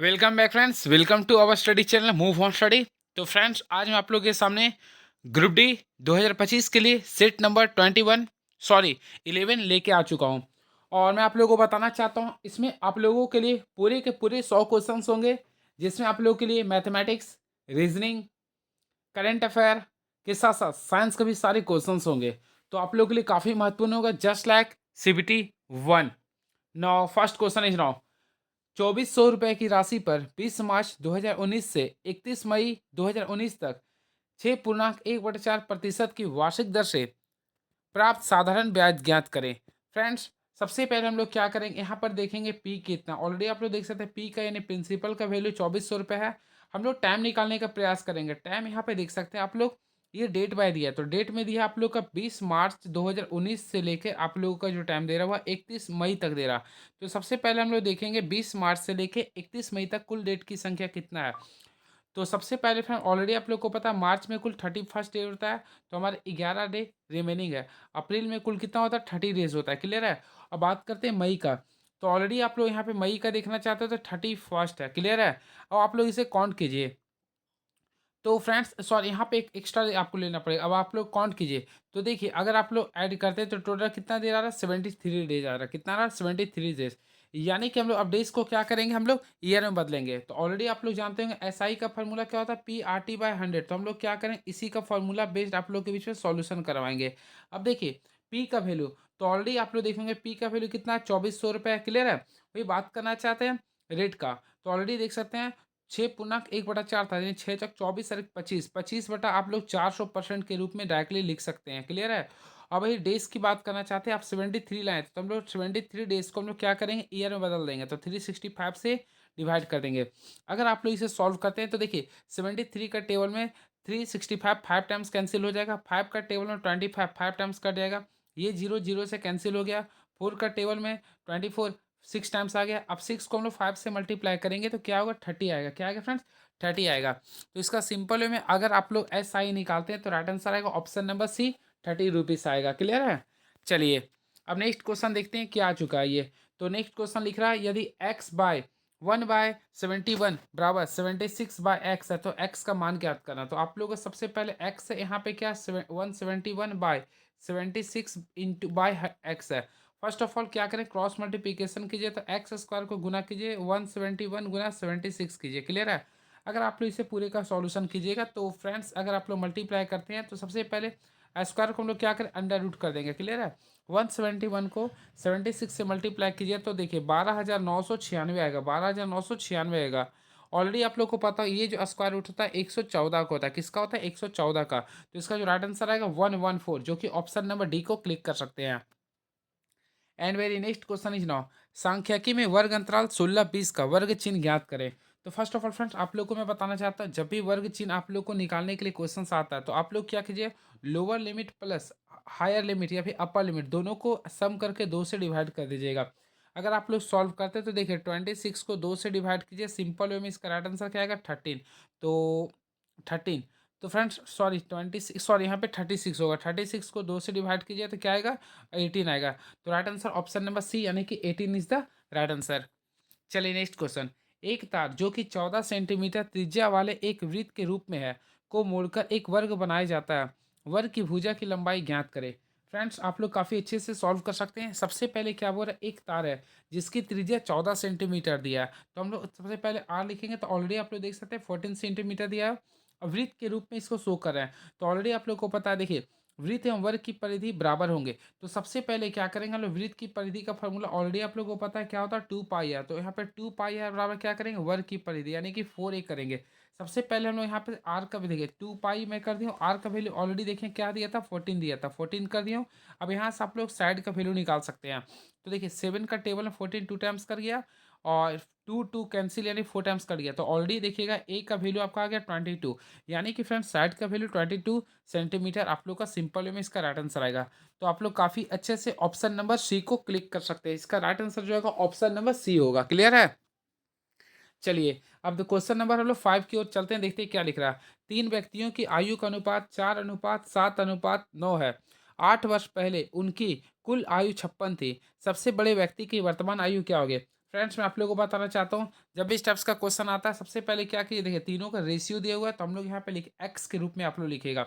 Welcome back friends, welcome to our study channel move on study. तो friends, आज मैं आप लोगों के सामने ग्रुप डी 2025 के लिए सेट नंबर 11 लेके आ चुका हूँ। और मैं आप लोगों को बताना चाहता हूँ, इसमें आप लोगों के लिए पूरे के पूरे 100 क्वेश्चंस होंगे, जिसमें आप लोगों के लिए मैथमेटिक्स, रीजनिंग, करंट अफेयर के साथ साथ साइंस के भी सारे क्वेश्चंस होंगे। तो आप लोगों के लिए काफ़ी महत्वपूर्ण होगा, just like CBT 1। Now first question is now, 2400 रुपये की राशि पर 20 मार्च 2019 से 31 मई 2019 तक 6.1/4% की वार्षिक दर से प्राप्त साधारण ब्याज ज्ञात करें। फ्रेंड्स, सबसे पहले हम लोग क्या करेंगे, यहाँ पर देखेंगे पी कितना। ऑलरेडी आप लोग देख सकते हैं पी का यानी प्रिंसिपल का वैल्यू 2400 रुपये है। हम लोग टाइम निकालने का प्रयास करेंगे। टाइम यहाँ पे देख सकते हैं आप लोग, ये डेट बाय दिया है, तो डेट में दिया आप लोग का 20 मार्च 2019 से लेके आप लोगों का जो टाइम दे रहा है वह 31 मई तक दे रहा। तो सबसे पहले हम लोग देखेंगे 20 मार्च से लेके 31 मई तक कुल डेट की संख्या कितना है। तो सबसे पहले फ्रेंड, ऑलरेडी आप लोग को पता है मार्च में कुल 31 डे होता है, तो हमारे 11 डे रिमेनिंग है। अप्रैल में कुल कितना होता है, 30 डेज होता है। क्लियर है। अब बात करते हैं मई का। तो ऑलरेडी आप लोग यहाँ पे मई का देखना चाहते हो तो 31 है। क्लियर है। अब आप लोग इसे काउंट कीजिए। तो फ्रेंड्स, सॉरी, यहाँ पे एक एक्स्ट्रा आपको लेना पड़ेगा। अब आप लोग काउंट कीजिए, तो देखिए अगर आप लोग ऐड करते हैं तो टोटल कितना दे रहा है, 73 डेज आ रहा है। कितना आ रहा है, 73 डेज। यानी कि हम लोग अब डेज को क्या करेंगे, हम लोग ईयर में बदलेंगे। तो ऑलरेडी आप लोग जानते होंगे SI का फॉर्मूला क्या होता है, PRT/100। तो हम लोग क्या करें, इसी का फॉर्मूला बेस्ड आप लोग के बीच में सॉल्यूशन करवाएंगे। अब देखिए पी का वैल्यू, तो ऑलरेडी आप लोग देखेंगे पी का वैल्यू कितना है, 2400 रुपये। क्लियर है। वही बात करना चाहते हैं रेट का, तो ऑलरेडी देख सकते हैं 6.1/4 था, यानी 6 × 24 और 25, 25 आप लोग 400% के रूप में डायरेक्टली लिख सकते हैं। क्लियर है। अब वही डेज की बात करना चाहते हैं, आप 73 लाए तो हम लोग 73 डेज को हम लोग क्या करेंगे, ईयर में बदल देंगे। तो 365 से डिवाइड कर देंगे। अगर आप लोग इसे सॉल्व करते हैं तो देखिए 73 का टेबल में 365 फाइव टाइम्स कैंसिल हो जाएगा। 5 का टेबल में 25 फाइव टाइम्स कट जाएगा। ये जीरो जीरो से कैंसिल हो गया। 4 का टेबल में 24 6 टाइम्स आ गया। अब 6 को हम लोग 5 से मल्टीप्लाई करेंगे तो क्या होगा, 30 आएगा। क्या आएगा फ्रेंड्स, 30 आएगा। तो इसका सिंपल वे में अगर आप लोग SI निकालते हैं तो राइट आंसर आएगा ऑप्शन नंबर सी, 30 रुपीज़ आएगा। क्लियर है। चलिए अब नेक्स्ट क्वेश्चन देखते हैं क्या आ चुका है ये। तो नेक्स्ट क्वेश्चन लिख रहा है, यदि x/1/71 बराबर 76/x है, तो x का मान ज्ञात करना। तो आप लोगों को सबसे पहले x है, यहाँ पे क्या 171/76 इंटू बाई एक्स है। फर्स्ट ऑफ ऑल क्या करें, क्रॉस मल्टीप्लिकेशन कीजिए, तो एक्स स्क्वायर को गुना कीजिए 171 गुना 76 कीजिए। क्लियर है। अगर आप लोग इसे पूरे का सॉल्यूशन कीजिएगा तो फ्रेंड्स, अगर आप लोग मल्टीप्लाई करते हैं तो सबसे पहले स्क्वायर को हम लोग क्या करें, अंडर रूट कर देंगे। क्लियर है। 171 को 76 से मल्टीप्लाई कीजिए तो देखिए 12,996 आएगा। 12,996 आएगा। ऑलरेडी आप लोग को पता है ये जो स्क्वायर रूट होता है 114 का होता है। किसका होता है, 114 का। तो इसका जो राइट आंसर आएगा 114, जो कि ऑप्शन नंबर डी को क्लिक कर सकते हैं। And very next question is now, सांख्यिकी में वर्ग अंतराल 16-20 का वर्ग चिन्ह ज्ञात करें। तो फर्स्ट ऑफ ऑल फ्रेंड्स, आप लोग को मैं बताना चाहता हूँ, जब भी वर्ग चिन्ह आप लोग को निकालने के लिए क्वेश्चन आता है तो आप लोग क्या कीजिए, lower limit plus higher limit या फिर अपर लिमिट दोनों को सम करके 2 से डिवाइड कर दीजिएगा। अगर आप लोग सॉल्व करते हैं तो देखिए 26 को 2 से डिवाइड कीजिए, सिंपल वे में इसका राइट आंसर क्या आएगा, 13। तो 13, तो फ्रेंड्स सॉरी 26, सॉरी यहाँ पे 36 होगा। 36 को 2 से डिवाइड कीजिए तो क्या आएगा, 18 आएगा। तो right answer option number C, यानी कि 18 इज द राइट आंसर। चलिए नेक्स्ट क्वेश्चन, एक तार जो कि 14 सेंटीमीटर त्रिज्या वाले एक वृत्त के रूप में है को मोड़कर एक वर्ग बनाया जाता है। वर्ग की भुजा की लंबाई ज्ञात करें। फ्रेंड्स, आप लोग काफ़ी अच्छे से सॉल्व कर सकते हैं। सबसे पहले क्या बोल रहा है, एक तार है जिसकी त्रिज्या 14 सेंटीमीटर दिया है, तो हम लोग सबसे पहले आर लिखेंगे। तो ऑलरेडी आप लोग देख सकते हैं 14 सेंटीमीटर दिया है और वृत्त के रूप में इसको शो कर रहे हैं। तो ऑलरेडी आप लोग को पता है, देखिए वृत्त एवं वर्ग की परिधि बराबर होंगे। तो सबसे पहले क्या करेंगे, हम लोग वृत्त की परिधि का फॉर्मूला ऑलरेडी आप लोगों को पता है क्या होता है, 2 पाई है। तो यहाँ पे 2 पाई है बराबर क्या करेंगे, वर्ग की परिधि यानी कि 4a करेंगे। सबसे पहले हम लोग यहाँ पे आर का भी देखिए 2 पाई में कर दिया। आर का वैल्यू ऑलरेडी देखें क्या दिया था, 14 दिया था, 14 कर दिया। अब यहाँ से आप लोग साइड का वैल्यू निकाल सकते हैं। तो देखिए 7 का टेबल में 14 टू टाइम्स कर गया और 2 कैंसिल यानी 4 टाइम्स कर गया। तो ऑलरेडी देखिएगा ए का वैल्यू आपका आ गया 22, यानी कि फ्रेंड्स साइड का वैल्यू 22 सेंटीमीटर आप लोग का सिंपल वे में इसका राइट आंसर आएगा। तो आप लोग काफ़ी अच्छे से ऑप्शन नंबर सी को क्लिक कर सकते हैं। इसका राइट आंसर जो होगा ऑप्शन नंबर सी होगा। क्लियर है। चलिए अब तो क्वेश्चन नंबर हम लोग 5 की ओर चलते हैं, देखते हैं क्या लिख रहा है। 3 व्यक्तियों की आयु का अनुपात 4:7:9 है। 8 वर्ष पहले उनकी कुल आयु 56 थी। सबसे बड़े व्यक्ति की वर्तमान आयु क्या होगी। फ्रेंड्स मैं आप लोगों को बताना चाहता हूँ, जब भी स्टेप्स का क्वेश्चन आता है सबसे पहले क्या कीजिए, देखिए तीनों का रेशियो दिया हुआ है तो हम लोग यहाँ पे लिख एक्स के रूप में आप लोग लिखेगा।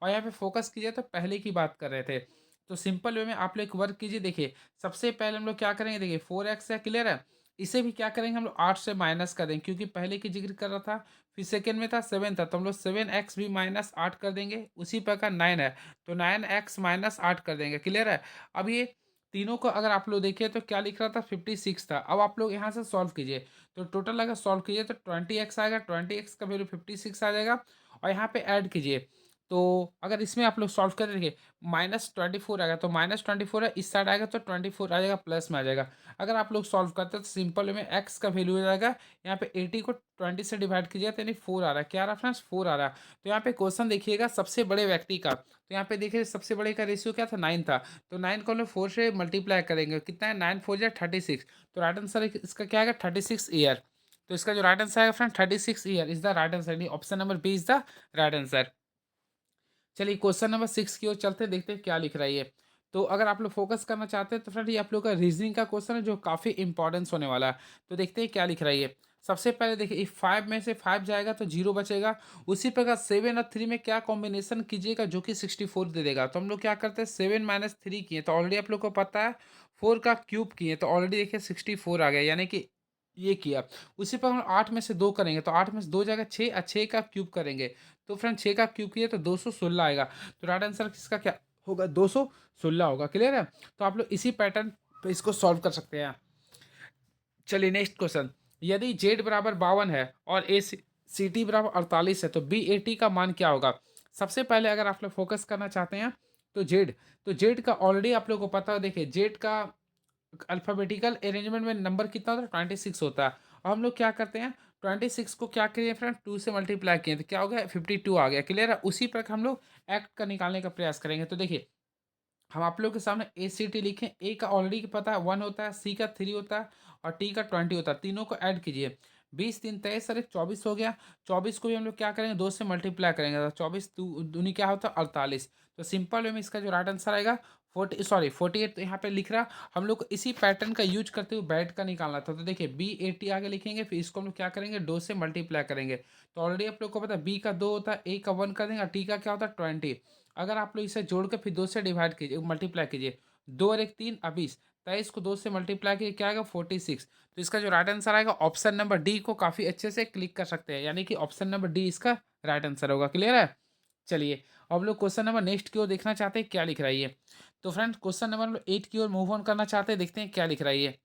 और यहाँ पे फोकस कीजिए तो पहले की बात कर रहे थे, तो सिंपल वे में आप लोग एक वर्क कीजिए। देखिए सबसे पहले हम लोग क्या करेंगे, देखिए 4x है, क्लियर है। इसे भी क्या करेंगे हम लोग 8 से माइनस कर देंगे, क्योंकि पहले की जिक्र कर रहा था, फिर सेकंड में था 7 था, तो हम लोग 7x भी माइनस 8 कर देंगे। उसी प्रकार 9 है तो 9x माइनस 8 कर देंगे, क्लियर है। अब ये तीनों को अगर आप लोग देखिए तो क्या लिख रहा था, 56 था। अब आप लोग यहाँ से सॉल्व कीजिए, तो टोटल अगर सॉल्व कीजिए तो 20x आएगा, 20x का वैल्यू 56 आ जाएगा। और यहाँ पे ऐड कीजिए, तो अगर इसमें आप लोग सॉल्व करें, देखिए -24 आएगा, तो -24 है, इस साइड आएगा तो 24 आ जाएगा, प्लस में आ जाएगा। अगर आप लोग सॉल्व करते हैं तो सिंपल वे में एक्स का वैल्यू हो जाएगा, यहाँ पे 80 को 20 से डिवाइड कीजिएगा तो यानी 4 आ रहा है। क्या आ रहा है फ्रेंड्स, 4 आ रहा है। तो यहाँ पे क्वेश्चन देखिएगा सबसे बड़े व्यक्ति का, तो यहाँ पे देखिए सबसे बड़े का रेशियो क्या था, 9 था। तो 9 को हम लोग 4 से मल्टीप्लाई करेंगे, कितना है, 9 4 36। तो राइट आंसर इसका क्या आएगा, 36 ईयर। तो इसका जो राइट आंसर आएगा friend, 36 year is the right answer. Option number B is the right answer. चलिए क्वेश्चन नंबर 6 की ओर चलते हैं, देखते हैं क्या लिख रहा है ये। तो अगर आप लोग फोकस करना चाहते हैं तो फ्रेंड ये आप लोग का रीजनिंग का क्वेश्चन है जो काफ़ी इंपॉर्टेंस होने वाला है। तो देखते हैं क्या लिख रहा है ये। सबसे पहले देखिए, इफ 5 में से 5 जाएगा तो 0 बचेगा। उसी प्रकार 7 और 3 में क्या कॉम्बिनेशन कीजिएगा जो कि 64 दे देगा। तो हम लोग क्या करते हैं, 7 माइनस 3 किए तो ऑलरेडी आप लोग को पता है 4 का क्यूब किए तो ऑलरेडी देखिए 64 आ गया, यानी कि ये किया। उसी पर हम 8 में से 2 करेंगे तो 8 में से 2 जाएगा 6 और 6 का क्यूब करेंगे तो फ्रेंड 6 का क्यूब किए तो 216 आएगा। तो राइट आंसर किसका क्या होगा, 216 होगा, क्लियर है। तो आप लोग इसी पैटर्न पे इसको सॉल्व कर सकते हैं। चलिए नेक्स्ट क्वेश्चन, यदि जेड बराबर 52 है और ए सी टी बराबर 48 है तो बी ए टी का मान क्या होगा। सबसे पहले अगर आप लोग फोकस करना चाहते हैं तो जेड का ऑलरेडी आप लोग को पता है। देखिए जेड का अल्फ़ाबेटिकल अरेंजमेंट में नंबर कितना होता है, 26 होता है। और हम लोग क्या करते हैं, 26 को क्या किए फ्रेंड, 2 से मल्टीप्लाई किए तो क्या हो गया, 52 आ गया, क्लियर है। उसी प्रकार हम लोग एक्ट का निकालने का प्रयास करेंगे। तो देखिए हम आप लोग के सामने ए सी टी लिखें, ए का ऑलरेडी पता है 1 होता है, सी का 3 होता है और टी का 20 होता है। तीनों को ऐड कीजिए, 20 3 23 सर 24 हो गया। 24 को भी हम लोग क्या करेंगे, 2 से मल्टीप्लाई करेंगे तो 24 दूनी क्या होता है, 48। तो सिंपल वे में इसका जो राइट आंसर आएगा 48। तो यहाँ पे लिख रहा, हम लोग को इसी पैटर्न का यूज करते हुए बैट का निकालना था। तो देखिए बी ए टी आगे लिखेंगे, फिर इसको हम लोग क्या करेंगे, 2 से मल्टीप्लाई करेंगे। तो ऑलरेडी आप लोग को पता है बी का 2 होता है, ए का 1 कर देंगे और टी का क्या होता है 20। अगर आप लोग इसे जोड़ के फिर 2 से डिवाइड कीजिए, मल्टीप्लाई कीजिए, 2 और 1 3 20, 23 को 2 से मल्टीप्लाई कीजिए क्या आएगा 46। तो इसका जो राइट आंसर आएगा ऑप्शन नंबर डी को काफ़ी अच्छे से क्लिक कर सकते हैं, यानी कि ऑप्शन नंबर डी इसका राइट आंसर होगा, क्लियर है। चलिए अब लोग क्वेश्चन नंबर नेक्स्ट की ओर देखना चाहते हैं क्या लिख रहा है ये। तो फ्रेंड क्वेश्चन नंबर 8 की ओर मूव ऑन करना चाहते हैं, देखते हैं क्या लिख रहा है ये।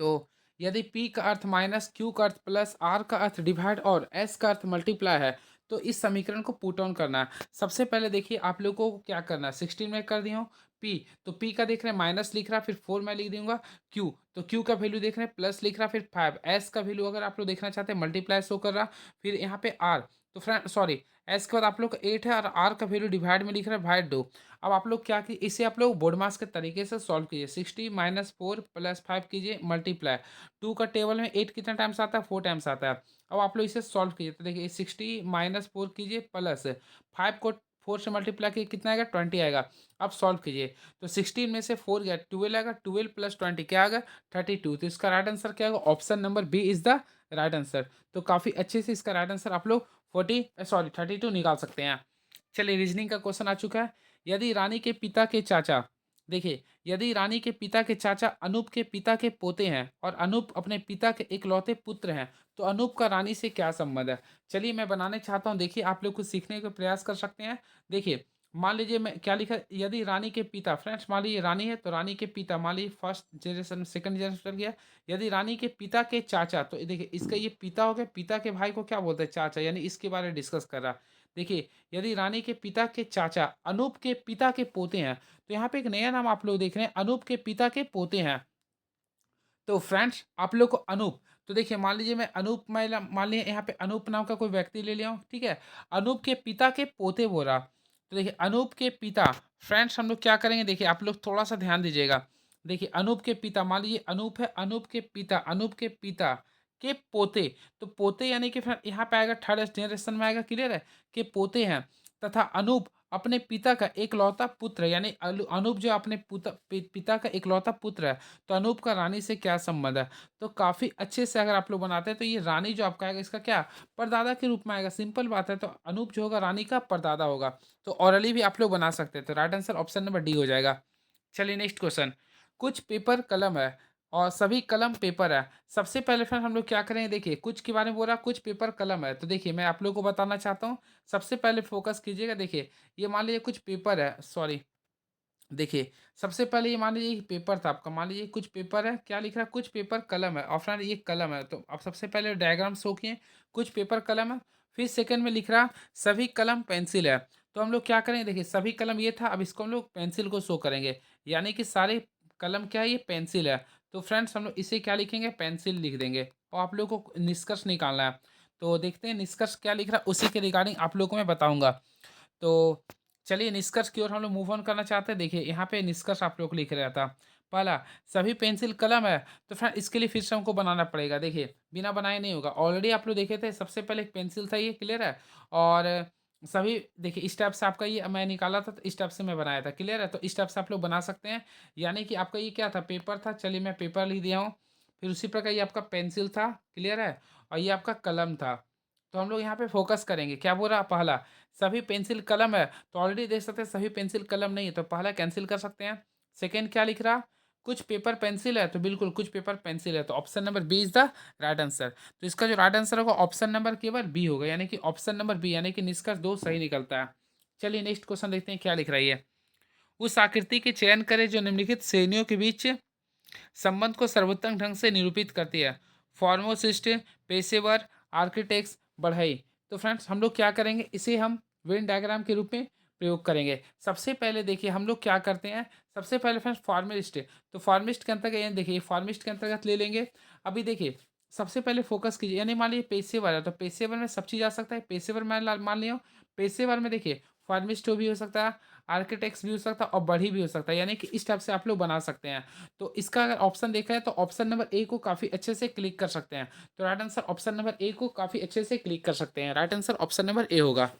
तो यदि P का अर्थ माइनस, Q का अर्थ प्लस, R का अर्थ डिवाइड और S का अर्थ मल्टीप्लाई है तो इस समीकरण को पुट ऑन करना है। सबसे पहले देखिए आप लोगों को क्या करना है, 16 में कर दिया हूँ P, तो P का देख रहे हैं माइनस लिख रहा है, फिर 4 में लिख दूंगा Q, तो Q का वैल्यू देख रहे हैं प्लस लिख रहा है, फिर 5, S का वैल्यू अगर आप लोग देखना चाहते हैं मल्टीप्लाई शो कर रहा, फिर यहाँ पे R, तो फ्रेंड सॉरी S के बाद आप लोग का 8 है और R का वैल्यू डिवाइड में लिख रहा है भाई 2। अब आप लोग क्या, कि इसे आप लोग बोर्ड मास के तरीके से सॉल्व कीजिए, 60 माइनस 4 प्लस 5 कीजिए मल्टीप्लाई। 2 का टेबल में 8 कितना टाइम्स आता है, 4 टाइम्स आता है। अब आप लोग इसे सॉल्व कीजिए, तो देखिए 60 माइनस 4 कीजिए प्लस 5 को 4 से मल्टीप्लाई कीजिए कितना आएगा, 20 आएगा। अब सॉल्व कीजिए, तो 16 में से 4 गया 12 आएगा, 12 प्लस 20 क्या आएगा 32। तो इसका राइट आंसर क्या होगा, option number B is the right answer. तो काफ़ी अच्छे से इसका राइट आंसर आप लोग 32 निकाल सकते हैं। चलिए रीजनिंग का क्वेश्चन आ चुका है। यदि रानी के पिता के चाचा, देखिए यदि रानी के पिता के चाचा अनूप के पिता के पोते हैं और अनूप अपने पिता के इकलौते पुत्र हैं तो अनूप का रानी से क्या संबंध है। चलिए मैं बनाने चाहता हूँ, देखिए आप लोग कुछ सीखने का प्रयास कर सकते हैं। देखिए मान लीजिए मैं क्या लिखा है, यदि रानी के पिता, फ्रेंड्स मान लीजिए रानी है तो रानी के पिता, मान लीजिए फर्स्ट जनरेशन सेकंड जनरेशन गया। यदि रानी के पिता के चाचा, तो देखिए इसका ये पिता हो गया, पिता के भाई को क्या बोलते हैं, चाचा, यानी इसके बारे में डिस्कस कर रहा। देखिए यदि रानी के पिता के चाचा अनूप के पिता के पोते हैं, तो यहाँ पे एक नया नाम आप लोग देख रहे हैं, अनूप के पिता के पोते हैं। तो फ्रेंड्स आप लोग को अनूप, तो देखिए मान लीजिए मैं अनूप, मैं मान लीजिए यहाँ पे अनूप नाम का कोई व्यक्ति ले लिया हूँ, ठीक है। अनूप के पिता के पोते बोल रहा, तो देखिए अनूप के पिता, फ्रेंड्स हम लोग क्या करेंगे, देखिए आप लोग थोड़ा सा ध्यान दीजिएगा। देखिए अनूप के पिता, मान लीजिए अनूप है, अनूप के पिता, अनूप के पिता के पोते, तो पोते यानी कि फ्रेंड यहाँ पे आएगा थर्ड जनरेशन में आएगा, क्लियर है, कि पोते हैं। तथा अनूप अपने पिता का इकलौता पुत्र है, यानी अनूप जो अपने पिता का इकलौता पुत्र है, तो अनूप का रानी से क्या संबंध है? तो काफ़ी अच्छे से अगर आप लोग बनाते हैं तो ये रानी जो आपका आएगा इसका क्या परदादा के रूप में आएगा। सिंपल बात है, तो अनूप जो होगा रानी का परदादा होगा। तो ऑरली भी आप लोग बना सकते हैं। तो right answer option number D हो जाएगा। चलिए नेक्स्ट क्वेश्चन। कुछ पेपर कलम है और सभी कलम पेपर है। सबसे पहले फ्रेंड हम लोग क्या करेंगे, देखिए कुछ के बारे में बोल रहा है, कुछ पेपर कलम है। तो देखिए मैं आप लोग को बताना चाहता हूँ, सबसे पहले फोकस कीजिएगा। देखिए ये मान लीजिए कुछ पेपर है, सॉरी, देखिए सबसे पहले ये मान लीजिए पेपर था आपका, मान लीजिए कुछ पेपर है, क्या लिख रहा है, कुछ पेपर कलम है, और फ्रेंड ये कलम है। तो आप सबसे पहले डायग्राम शो किए, कुछ पेपर कलम है। फिर सेकंड में लिख रहा सभी कलम पेंसिल है। तो हम लोग क्या करेंगे, देखिए सभी कलम ये था, अब इसको हम लोग पेंसिल को शो करेंगे, यानी कि सारे कलम क्या है, ये पेंसिल है। तो फ्रेंड्स हम लोग इसे क्या लिखेंगे, पेंसिल लिख देंगे, और आप लोगों को निष्कर्ष निकालना है। तो देखते हैं निष्कर्ष क्या लिख रहा है, उसी के रिगार्डिंग आप लोगों को मैं बताऊंगा। तो चलिए निष्कर्ष की ओर हम लोग मूव ऑन करना चाहते हैं। देखिए यहाँ पे निष्कर्ष आप लोग को लिख रहा था, पहला सभी पेंसिल कलम है। तो फ्रेंड इसके लिए फिर से हमको बनाना पड़ेगा। देखिए बिना बनाए नहीं होगा, ऑलरेडी आप लोग देखे थे, सबसे पहले एक पेंसिल था, ये क्लियर है। और सभी देखिए इस टाइप से आपका ये मैं निकाला था, तो इस टाइप से मैं बनाया था, क्लियर है। तो इस टाइप से आप लोग बना सकते हैं, यानी कि आपका ये क्या था, पेपर था। चलिए मैं पेपर लिख दिया हूँ। फिर उसी प्रकार ये आपका पेंसिल था, क्लियर है, और ये आपका कलम था। तो हम लोग यहाँ पे फोकस करेंगे, क्या बोल रहा, पहला सभी पेंसिल कलम है। तो ऑलरेडी देख सकते हैं सभी पेंसिल कलम नहीं है, तो पहला कैंसिल कर सकते हैं। सेकंड क्या लिख रहा, कुछ पेपर पेंसिल है, तो बिल्कुल कुछ पेपर पेंसिल है, तो option number B is the right answer. तो इसका जो राइट आंसर होगा ऑप्शन नंबर केवल बी होगा, यानी कि ऑप्शन नंबर बी, यानी कि निष्कर्ष दो सही निकलता है। चलिए नेक्स्ट क्वेश्चन देखते हैं क्या लिख रही है। उस आकृति के चयन करें जो निम्नलिखित श्रेणियों के बीच संबंध को सर्वोत्तम ढंग से निरूपित करती है। फार्मासिस्ट, पेशेवर, आर्किटेक्ट्स, बढ़ई। तो फ्रेंड्स हम लोग क्या करेंगे, इसे हम वेन डायग्राम के रूप में प्रयोग करेंगे। सबसे पहले देखिए हम लोग क्या करते हैं, सबसे पहले फ्रेंड्स फार्मिस्ट। तो फार्मिस्ट के अंतर्गत ये देखिए फार्मिस्ट के अंतर्गत ले लेंगे। अभी देखिए सबसे पहले फोकस कीजिए, यानी मान लीजिए पेशेवर है, तो पेशेवर में सब चीज़ आ सकता है। पेशेवर मैं मान लिया हूँ, पेशेवर में देखिए फार्मिस्ट भी हो सकता है, आर्किटेक्ट्स भी हो सकता है, और बढ़ी भी हो सकता है, यानी कि इस टाइप से आप लोग बना सकते हैं। तो इसका अगर ऑप्शन देखा है तो ऑप्शन नंबर ए को काफ़ी अच्छे से क्लिक कर सकते हैं। तो right answer option number A को काफ़ी अच्छे से क्लिक कर सकते हैं, right answer option number A होगा।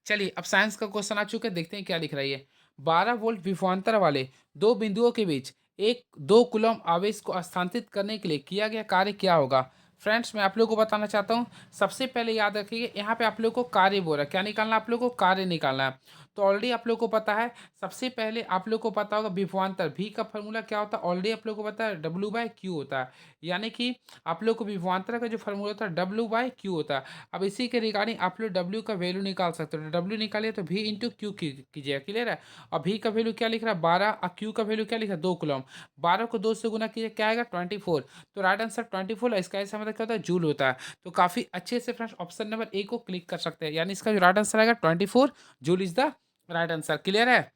चलिए अब साइंस का क्वेश्चन आ चुके हैं, देखते हैं क्या लिख रही है। 12 वोल्ट विभवांतर वाले दो बिंदुओं के बीच एक 2 कूलम आवेश को स्थानांतरित करने के लिए किया गया कार्य क्या होगा। फ्रेंड्स मैं आप लोगों को बताना चाहता हूँ, सबसे पहले याद रखिए यहाँ पे आप लोगों को कार्य बोल रहा है, क्या निकालना है, आप लोगों को कार्य निकालना है। तो ऑलरेडी आप लोगों को पता है, सबसे पहले आप लोगों को पता होगा विभवांतर भी का फॉर्मूला क्या होता है, ऑलरेडी आप लोगों को पता है W/Q होता है, यानी कि आप लोग को विभवांतर का जो फॉर्मूला होता है W/Q होता है। अब इसी के रिगार्डिंग आप लोग W का वैल्यू निकाल सकते हो, W निकालिए तो V इंटू क्यू कीजिएगा, क्लियर है। और V का वैल्यू क्या लिख रहा है 12, और Q का वैल्यू क्या लिखा है 2 कूलम। 12 को 2 से गुना कीजिए, क्या आएगा 24। तो राइट आंसर 24 है, इसका ऐसा मतलब क्या होता है, जूल होता है। तो काफ़ी अच्छे से फ्रेंड्स ऑप्शन नंबर ए को क्लिक कर सकते हैं, यानी इसका जो राइट आंसर आएगा 24 joule is the right answer, clear है।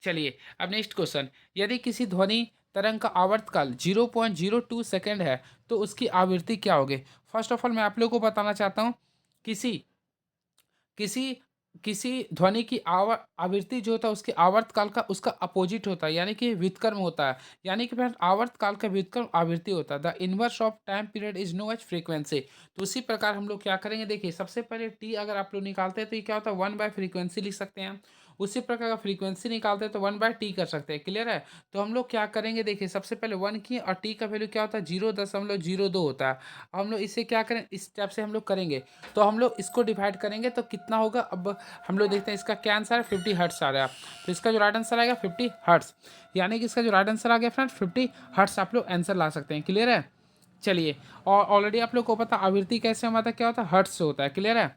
चलिए अब नेक्स्ट क्वेश्चन। यदि किसी ध्वनि तरंग का आवर्तकाल 0.02 सेकेंड है तो उसकी आवृत्ति क्या होगी। फर्स्ट ऑफ ऑल मैं आप लोगों को बताना चाहता हूँ, किसी किसी किसी ध्वनि की आवृत्ति जो होता है उसके आवर्तकाल का उसका अपोजिट होता है, यानी कि व्युत्क्रम होता है। यानी कि फ्रेंड आवर्तकाल का व्युत्क्रम आवृत्ति होता है। The inverse of time period is known as frequency. तो उसी प्रकार हम लोग क्या करेंगे, देखिए सबसे पहले टी अगर आप लोग निकालते हैं तो ये क्या होता है 1/फ्रीक्वेंसी लिख सकते हैं। उसी प्रकार का फ्रीक्वेंसी निकालते हैं तो 1/टी कर सकते हैं, क्लियर है। तो हम लोग क्या करेंगे, देखिए सबसे पहले 1 की, और टी का वैल्यू क्या होता है 0.02 होता है। हम लोग इसे क्या करें, इस टाइप से हम लोग करेंगे, तो हम लोग इसको डिवाइड करेंगे तो कितना होगा। अब हम लोग देखते हैं इसका क्या आंसर है, 50 हर्ट्स आ रहा है। तो इसका जो राइट आंसर आएगा 50 हर्ट्स, यानी कि इसका जो राइट आंसर आ गया फ्रेंड 50 हर्ट्स आप लोग आंसर ला सकते हैं, क्लियर है। चलिए और ऑलरेडी आप लोग को पता आवृत्ति कैसे हमारा क्या होता है, हर्ट्स से होता है, क्लियर है।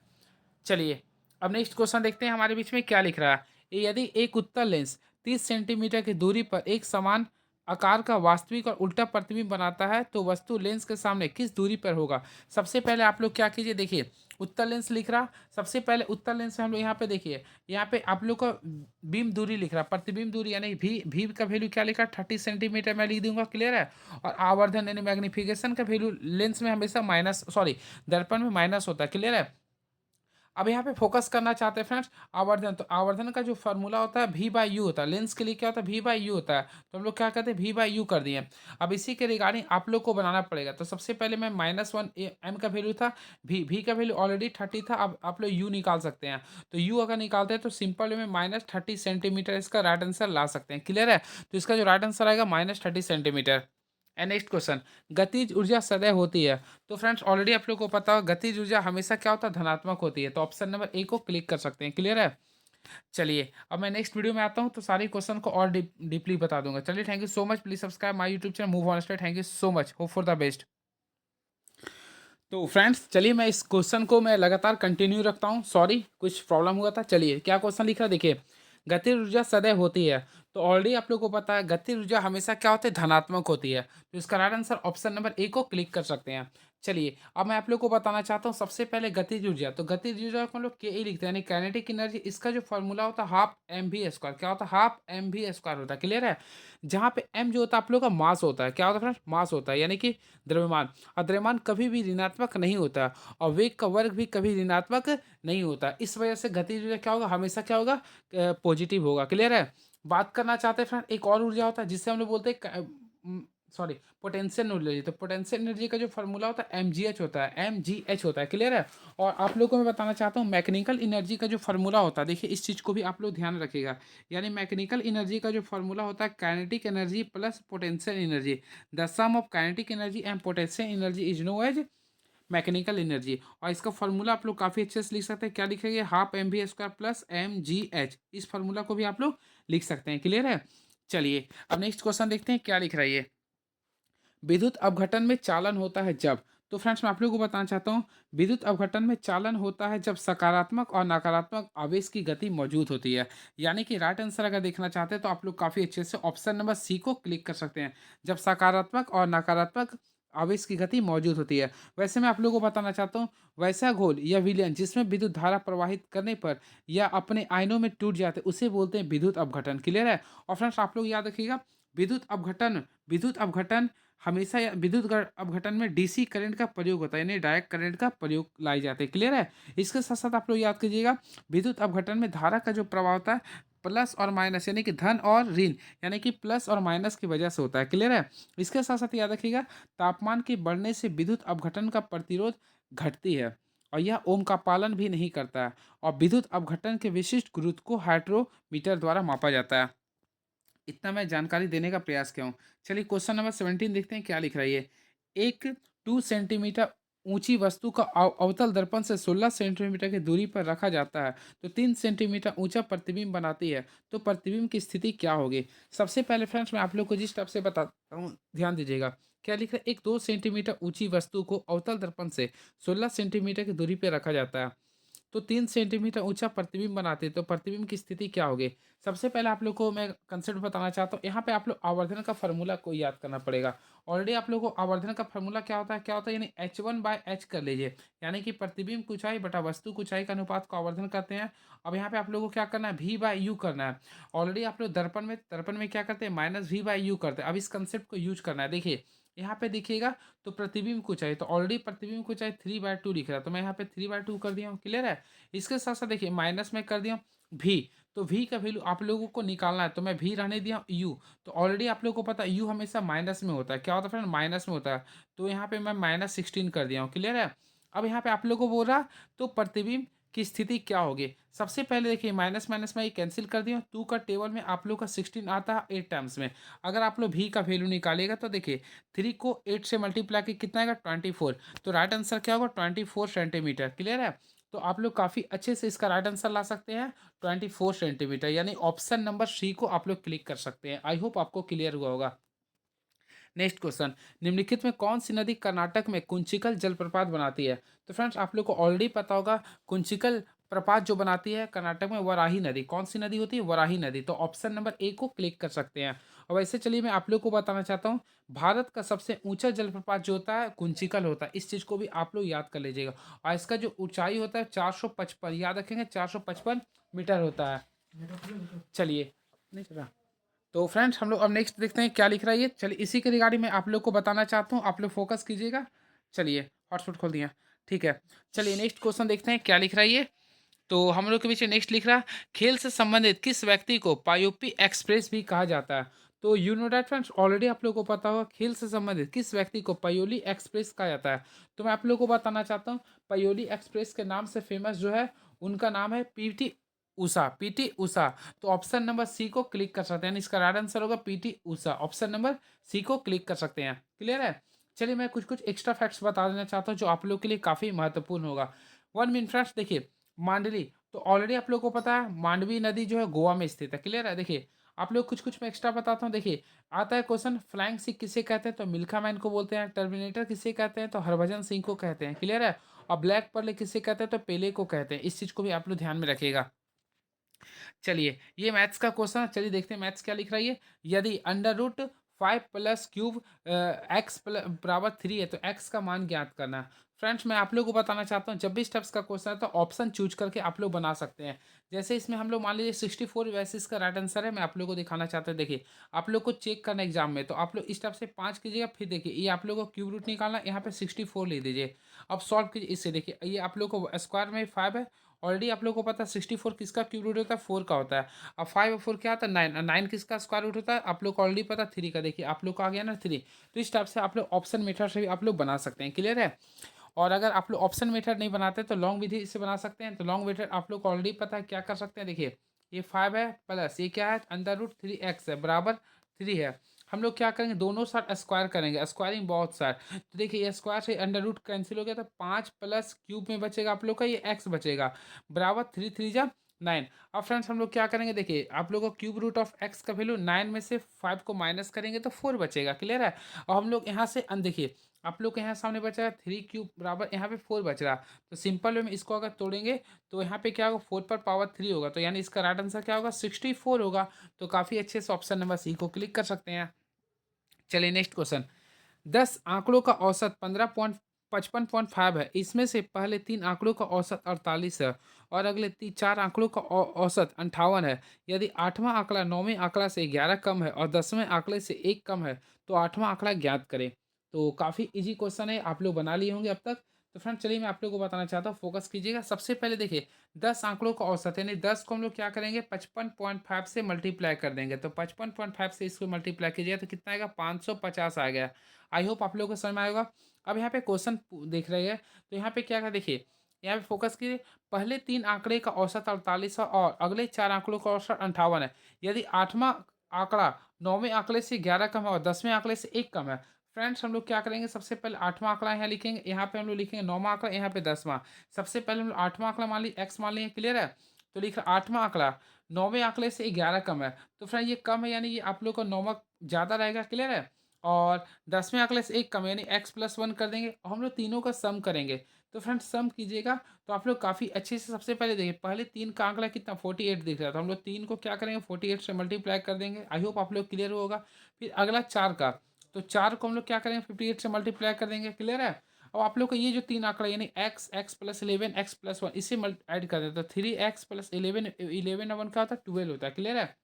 चलिए अब नेक्स्ट क्वेश्चन देखते हैं हमारे बीच में क्या लिख रहा है। यदि एक उत्तल लेंस 30 सेंटीमीटर की दूरी पर एक समान आकार का वास्तविक और उल्टा प्रतिबिंब बनाता है तो वस्तु लेंस के सामने किस दूरी पर होगा। सबसे पहले आप लोग क्या कीजिए, देखिए उत्तल लेंस लिख रहा, सबसे पहले उत्तल लेंस से हम लोग यहाँ पे देखिए, यहाँ पे आप लोग का बीम दूरी लिख रहा, प्रतिबिंब दूरी यानी भी का वैल्यू क्या लिखा 30 सेंटीमीटर मैं लिख दूंगा, क्लियर है। और आवर्धन यानी मैग्निफिकेशन का वैल्यू लेंस में हमेशा माइनस, सॉरी दर्पण में माइनस होता है, क्लियर है। अब यहाँ पे फोकस करना चाहते हैं फ्रेंड्स आवर्धन, तो आवर्धन का जो फार्मूला होता है V/U होता है, लेंस के लिए क्या होता है V/U होता है, तो हम लोग क्या करते हैं V/U कर दिए। अब इसी के रिगार्डिंग आप लोग को बनाना पड़ेगा, तो सबसे पहले मैं -1 एम का वैल्यू था, भी का वैल्यू ऑलरेडी 30 था, अब आप लोग यू निकाल सकते हैं। तो यू अगर निकालते हैं तो सिंपल में -30 सेंटीमीटर इसका राइट आंसर ला सकते हैं। क्लियर है? तो इसका जो राइट आंसर आएगा -30 सेंटीमीटर। एंड नेक्स्ट क्वेश्चन, गतिज ऊर्जा सदैव होती है। तो फ्रेंड्स ऑलरेडी आप लोग को पता होगा गतिज ऊर्जा हमेशा क्या होता है, धनात्मक होती है। तो ऑप्शन नंबर ए को क्लिक कर सकते हैं। क्लियर है? चलिए अब मैं नेक्स्ट वीडियो में आता हूँ तो सारे क्वेश्चन को और डीपली बता दूंगा। चलिए thank you so much, please subscribe my YouTube channel move on state. Thank you so much, hope for the best. तो फ्रेंड्स चलिए मैं इस क्वेश्चन को मैं लगातार कंटिन्यू रखता हूँ, सॉरी कुछ प्रॉब्लम हुआ था। चलिए क्या क्वेश्चन लिख रहा है देखिए, गतिज ऊर्जा सदैव होती है। तो ऑलरेडी आप लोग को पता है गतिज ऊर्जा हमेशा क्या होती है, धनात्मक होती है। तो इसका right answer option number A को क्लिक कर सकते हैं। चलिए अब मैं आप लोग को बताना चाहता हूँ सबसे पहले गतिज ऊर्जा। तो गतिज ऊर्जा को हम लोग के ई लिखते हैं यानी काइनेटिक एनर्जी। इसका जो फॉर्मूला होता है हाफ एम वी स्क्वायर, क्या होता है हाफ एम वी स्क्वायर होता है। क्लियर है? जहाँ पे एम जो होता है आप लोग का मास होता है, क्या होता है फ्रेंड्स, मास होता है यानी कि द्रव्यमान। और द्रव्यमान कभी भी ऋणात्मक नहीं होता और वेग का वर्ग भी कभी ऋणात्मक नहीं होता। इस वजह से गतिज ऊर्जा क्या होगा, हमेशा क्या होगा, पॉजिटिव होगा। क्लियर है? बात करना चाहते हैं फ्रेंड एक और ऊर्जा होता है जिससे हम लोग बोलते हैं सॉरी पोटेंशियल एनर्जी। तो पोटेंशियल एनर्जी का जो फॉर्मूला होता है mgh होता है, mgh होता है। क्लियर है? और आप लोगों को मैं बताना चाहता हूँ मैकेनिकल एनर्जी का जो फॉर्मूला होता है, देखिए इस चीज़ को भी आप लोग ध्यान रखिएगा। यानी मैकेनिकल एनर्जी का जो फॉर्मूला होता है kinetic energy plus potential energy. The sum of kinetic energy and potential energy is known as mechanical energy. और इसका फॉर्मूला आप लोग काफ़ी अच्छे से लिख सकते हैं। क्या लिखेंगे, half M V square plus M G H. इस फॉर्मूला को भी आप लोग लिख सकते हैं। क्लियर है? चलिए अब नेक्स्ट क्वेश्चन देखते हैं क्या लिख रहा है ये, विद्युत अपघटन में चालन होता है जब। तो फ्रेंड्स मैं आप लोगों को बताना चाहता हूँ विद्युत अपघटन में चालन होता है जब सकारात्मक और नकारात्मक आवेश की गति मौजूद होती है। यानी कि राइट आंसर अगर देखना चाहते हैं तो आप लोग काफ़ी अच्छे से ऑप्शन नंबर सी को क्लिक कर सकते हैं, जब सकारात्मक और नकारात्मक आवेश की गति मौजूद होती है। वैसे मैं आप लोगों को बताना चाहता हूँ वैसा घोल या विलयन जिसमें विद्युत धारा प्रवाहित करने पर या अपने आयनों में टूट जाते हैं उसे बोलते हैं विद्युत अपघटन। क्लियर है? और फ्रेंड्स आप लोग याद रखिएगा विद्युत अपघटन हमेशा अपघटन में डीसी करंट का प्रयोग होता है यानी डायरेक्ट करंट का प्रयोग लाई जाते हैं। क्लियर है? इसके साथ साथ आप लोग याद कीजिएगा विद्युत अपघटन में धारा का जो प्रभाव होता है प्लस और माइनस यानी कि धन और ऋण यानी कि प्लस और माइनस की वजह से होता है। क्लियर है? इसके साथ साथ याद रखिएगा तापमान के बढ़ने से विद्युत अपघटन का प्रतिरोध घटती है और यह ओम का पालन भी नहीं करता है। और विद्युत अपघटन के विशिष्ट गुरुत्व को हाइड्रोमीटर द्वारा मापा जाता है। इतना मैं जानकारी देने का प्रयास किया हूँ। चलिए क्वेश्चन नंबर 17 देखते हैं क्या लिख रहा है ये, एक 2 सेंटीमीटर ऊंची वस्तु का अवतल दर्पण से 16 सेंटीमीटर की दूरी पर रखा जाता है तो 3 सेंटीमीटर ऊंचा प्रतिबिंब बनाती है, तो प्रतिबिंब की स्थिति क्या होगी। सबसे पहले फ्रेंड्स मैं आप लोग को जिस टाइप से बताता हूँ ध्यान दीजिएगा। क्या लिख रहा है, एक 2 सेंटीमीटर ऊंची वस्तु को अवतल दर्पण से 16 सेंटीमीटर की दूरी पर रखा जाता है तो 3 सेंटीमीटर ऊंचा प्रतिबिंब बनाते हैं, तो प्रतिबिंब की स्थिति क्या होगी। सबसे पहले आप लोग को मैं कंसेप्ट बताना चाहता हूँ, यहाँ पे आप लोग आवर्धन का फार्मूला को याद करना पड़ेगा। ऑलरेडी आप लोग को आवर्धन का फार्मूला क्या होता है यानी h1/h कर लीजिए, यानी कि प्रतिबिंब की ऊंचाई बटा वस्तु की ऊंचाई का अनुपात को आवर्धन करते हैं। अब यहाँ पे आप लोगों को क्या करना है, v/u करना है। ऑलरेडी आप लोग दर्पण में क्या करते हैं, -v/u करते हैं। अब इस कंसेप्ट को यूज करना है। देखिए यहाँ पे देखिएगा तो प्रतिबिंब को चाहिए, तो ऑलरेडी प्रतिबिंब को चाहिए 3/2 लिख रहा है तो मैं यहाँ पे 3/2 कर दिया हूँ। क्लियर है? इसके साथ साथ देखिए माइनस में कर दिया भी, तो v का वैल्यू आप लोगों को निकालना है तो मैं v रहने दिया u। तो ऑलरेडी आप लोगों को पता है u हमेशा माइनस में होता है, क्या होता है फ्रेंड, माइनस में होता है। तो यहाँ पे मैं -16 कर दिया हूँ। क्लियर है? अब यहाँ पे आप लोगों को बोल रहा तो प्रतिबिंब की स्थिति क्या होगी। सबसे पहले देखिए माइनस माइनस में ये कैंसिल कर दिया, 2 का टेबल में आप लोग का 16 आता है 8 टाइम्स में। अगर आप लोग v का वैल्यू निकालेगा तो देखिए 3 को 8 से मल्टीप्लाई के कितना आएगा 24। तो राइट आंसर क्या होगा 24 सेंटीमीटर। क्लियर है? तो आप लोग काफ़ी अच्छे से इसका राइट आंसर ला सकते हैं 24 सेंटीमीटर, यानी ऑप्शन नंबर सी को आप लोग क्लिक कर सकते हैं। आई होप आपको क्लियर हुआ होगा। नेक्स्ट क्वेश्चन, निम्नलिखित में कौन सी नदी कर्नाटक में कुंचिकल जलप्रपात बनाती है। तो फ्रेंड्स आप लोग को ऑलरेडी पता होगा कुंचिकल प्रपात जो बनाती है कर्नाटक में वराही नदी। कौन सी नदी होती है, वराही नदी। तो ऑप्शन नंबर ए को क्लिक कर सकते हैं। और वैसे चलिए मैं आप लोग को बताना चाहता हूँ भारत का सबसे ऊंचा जलप्रपात जो होता है कुंचिकल होता है। इस चीज़ को भी आप लोग याद कर लीजिएगा। और इसका जो ऊंचाई होता है 455, याद रखेंगे 455 मीटर होता है। चलिए नहीं चला। तो फ्रेंड्स हम लोग अब नेक्स्ट देखते हैं क्या लिख रहा है ये। चलिए इसी के रिगार्डिंग मैं आप लोग को बताना चाहता हूँ, आप लोग फोकस कीजिएगा। चलिए हॉटस्पॉट खोल दिया, ठीक है। चलिए नेक्स्ट क्वेश्चन देखते हैं क्या लिख रहा है ये। तो हम लोग के बीच में नेक्स्ट लिख रहा है, खेल से संबंधित किस व्यक्ति को पायोपी एक्सप्रेस भी कहा जाता है? तो you know that friends, already आप लोगों को पता होगा खेल से संबंधित किस व्यक्ति को पायोली एक्सप्रेस कहा जाता है। तो मैं आप लोगों को बताना चाहता हूँ, पायोली एक्सप्रेस के नाम से फेमस जो है उनका नाम है पीटी उषा, पीटी उषा। तो ऑप्शन नंबर सी को क्लिक कर सकते हैं, यानी इसका राइट आंसर होगा PT Usha. Option number C को क्लिक कर सकते हैं। क्लियर है? चलिए मैं कुछ कुछ एक्स्ट्रा फैक्ट्स बता देना चाहता हूँ जो आप लोग के लिए काफ़ी महत्वपूर्ण होगा। 1 मिनट फ्रेंड्स, देखिए मांडली, तो ऑलरेडी आप लोग को पता है मांडवी नदी जो है गोवा में स्थित है। क्लियर है? देखिए आप लोग कुछ कुछ मैं एक्स्ट्रा बताता हूँ। देखिए आता है क्वेश्चन, फ्लाइंग सिख किसे कहते हैं? तो मिल्खा मैन को बोलते हैं। टर्मिनेटर किसे कहते हैं? तो हरभजन सिंह को कहते हैं। क्लियर है? और ब्लैक पर्ल किसे कहते हैं? तो पेले को कहते हैं। इस चीज़ को भी आप लोग ध्यान में रखिएगा। चलिए ये मैथ्स का क्वेश्चन है, चलिए देखते हैं मैथ्स क्या लिख रहा है ये। यदि under root 5 plus cube X बराबर 3 है तो एक्स का मान ज्ञात करना है। फ्रेंड्स मैं आप लोगों को बताना चाहता हूँ, जब भी स्टेप्स का क्वेश्चन है तो ऑप्शन चूज करके आप लोग बना सकते हैं। जैसे इसमें हम लोग मान लीजिए 64 वैसे इसका राइट आंसर है, मैं आप लोगों को दिखाना चाहता हूँ। देखिए आप लोग को चेक करना एग्जाम में, तो आप लोग इस स्टेप से 5 कीजिएगा। फिर देखिए ये आप लोग को क्यूब रूट निकालना, यहाँ पे 64 ले दीजिए। अब सॉल्व कीजिए इससे। देखिए ये आप लोग को स्क्वायर में 5 है, ऑलरेडी आप लोगों को पता है 64 किसका क्यूब रूट होता है? 4 का होता है। अब 5 और 4 क्या होता है? 9। 9 किसका स्क्वायर रूट होता है? आप लोग को ऑलरेडी पता है 3 का। देखिए आप लोग को आ गया ना 3। तो इस टाइप से आप लोग ऑप्शन मेथड से भी आप लोग बना सकते हैं। क्लियर है? और अगर आप लोग ऑप्शन मेथड नहीं बनाते तो लॉन्ग विधि से बना सकते हैं। तो लॉन्ग मेथड आप लोग को ऑलरेडी पता है क्या कर सकते हैं। देखिए ये 5 है प्लस ये क्या है? अंडर रूट 3x है बराबर 3 है। हम लोग क्या करेंगे? दोनों साथ स्क्वायर करेंगे, स्क्वायरिंग बहुत सार। तो देखिए ये स्क्वायर से अंडर रूट कैंसिल हो गया, तो 5 प्लस क्यूब में बचेगा आप लोग का ये x बचेगा बराबर 3 3 जा 9। अब फ्रेंड्स हम लोग क्या करेंगे? देखिए आप लोग को क्यूब रूट ऑफ एक्स का वैल्यू 9 में से 5 को माइनस करेंगे तो 4 बचेगा। क्लियर है? और हम लोग यहाँ से देखिए आप लोग के यहाँ सामने बचा है 3 क्यूब बराबर यहाँ पे 4 बच रहा। तो सिंपल वे में इसको अगर तोड़ेंगे तो यहाँ पे क्या होगा? 4 पर पावर 3 होगा, तो यानी इसका राइट आंसर क्या होगा? 64 होगा। तो काफ़ी अच्छे से ऑप्शन नंबर सी को क्लिक कर सकते हैं। चलिए नेक्स्ट क्वेश्चन। 10 आंकड़ों का औसत 15.55 है। इसमें से पहले 3 आंकड़ों का औसत 48 है और अगले 4 आंकड़ों का औसत 58 है। यदि 8वां आंकड़ा 9वें आंकड़ा से 11 कम है और 10वें आंकड़े से 1 कम है तो 8वां आंकड़ा ज्ञात करें। तो काफ़ी इजी क्वेश्चन है, आप लोग बना लिए होंगे अब तक। तो फ्रेंड चलिए मैं आप लोगों को बताना चाहता हूँ, फोकस कीजिएगा। सबसे पहले देखिए 10 आंकड़ों का औसत यानी 10 को हम लोग क्या करेंगे? 55.5 से मल्टीप्लाई कर देंगे। तो 55.5 से इसको मल्टीप्लाई कीजिएगा तो कितना आएगा? 550 आ गया। आई होप आप लोगों को समझ में आएगा। अब यहाँ पे क्वेश्चन देख रहे हैं, तो यहाँ पे क्या है? देखिए यहाँ पे फोकस कीजिए। पहले 3 आंकड़े का औसत 48 है और अगले 4 आंकड़ों का औसत 58 है। यदि 8वां आंकड़ा 9वें आंकड़े से 11 कम है और 10वें आंकड़े से 1 कम है। फ्रेंड्स हम लोग क्या करेंगे? सबसे पहले 8वां आंकड़ा यहाँ लिखेंगे, यहाँ पे हम लोग लिखेंगे 9वां आंकड़ा, यहाँ पे 10वां। सबसे पहले हम लोग 8वां आंकड़ा मान ली एक्स मान लिए। क्लियर है? तो लिख रहा 8वां आंकड़ा 9वें आंकड़े से 11 कम है। तो फ्रेंड ये कम है यानी ये आप लोग का 9वां ज़्यादा रहेगा। क्लियर है? और 10वें आंकड़े से 1 कम है यानी x+1 कर देंगे और हम लोग तीनों का सम करेंगे। तो फ्रेंड्स सम कीजिएगा तो आप लोग काफ़ी अच्छे से। सबसे पहले देखिए पहले 3 का आंकड़ा कितना 48 दिख रहा था, तो हम लोग 3 को क्या करेंगे? 48 से मल्टीप्लाई कर देंगे। आई होप आप लोग क्लियर होगा। फिर अगला 4 का, तो 4 को हम लोग क्या करेंगे? 58 से मल्टीप्लाई कर देंगे। क्लियर है? और आप लोग का ये जो 3 आंकड़ा यानी x+11 x+1 इसे ऐड कर देते, तो 3x+11 11 और 1 क्या होता है? 12 होता है। क्लियर है?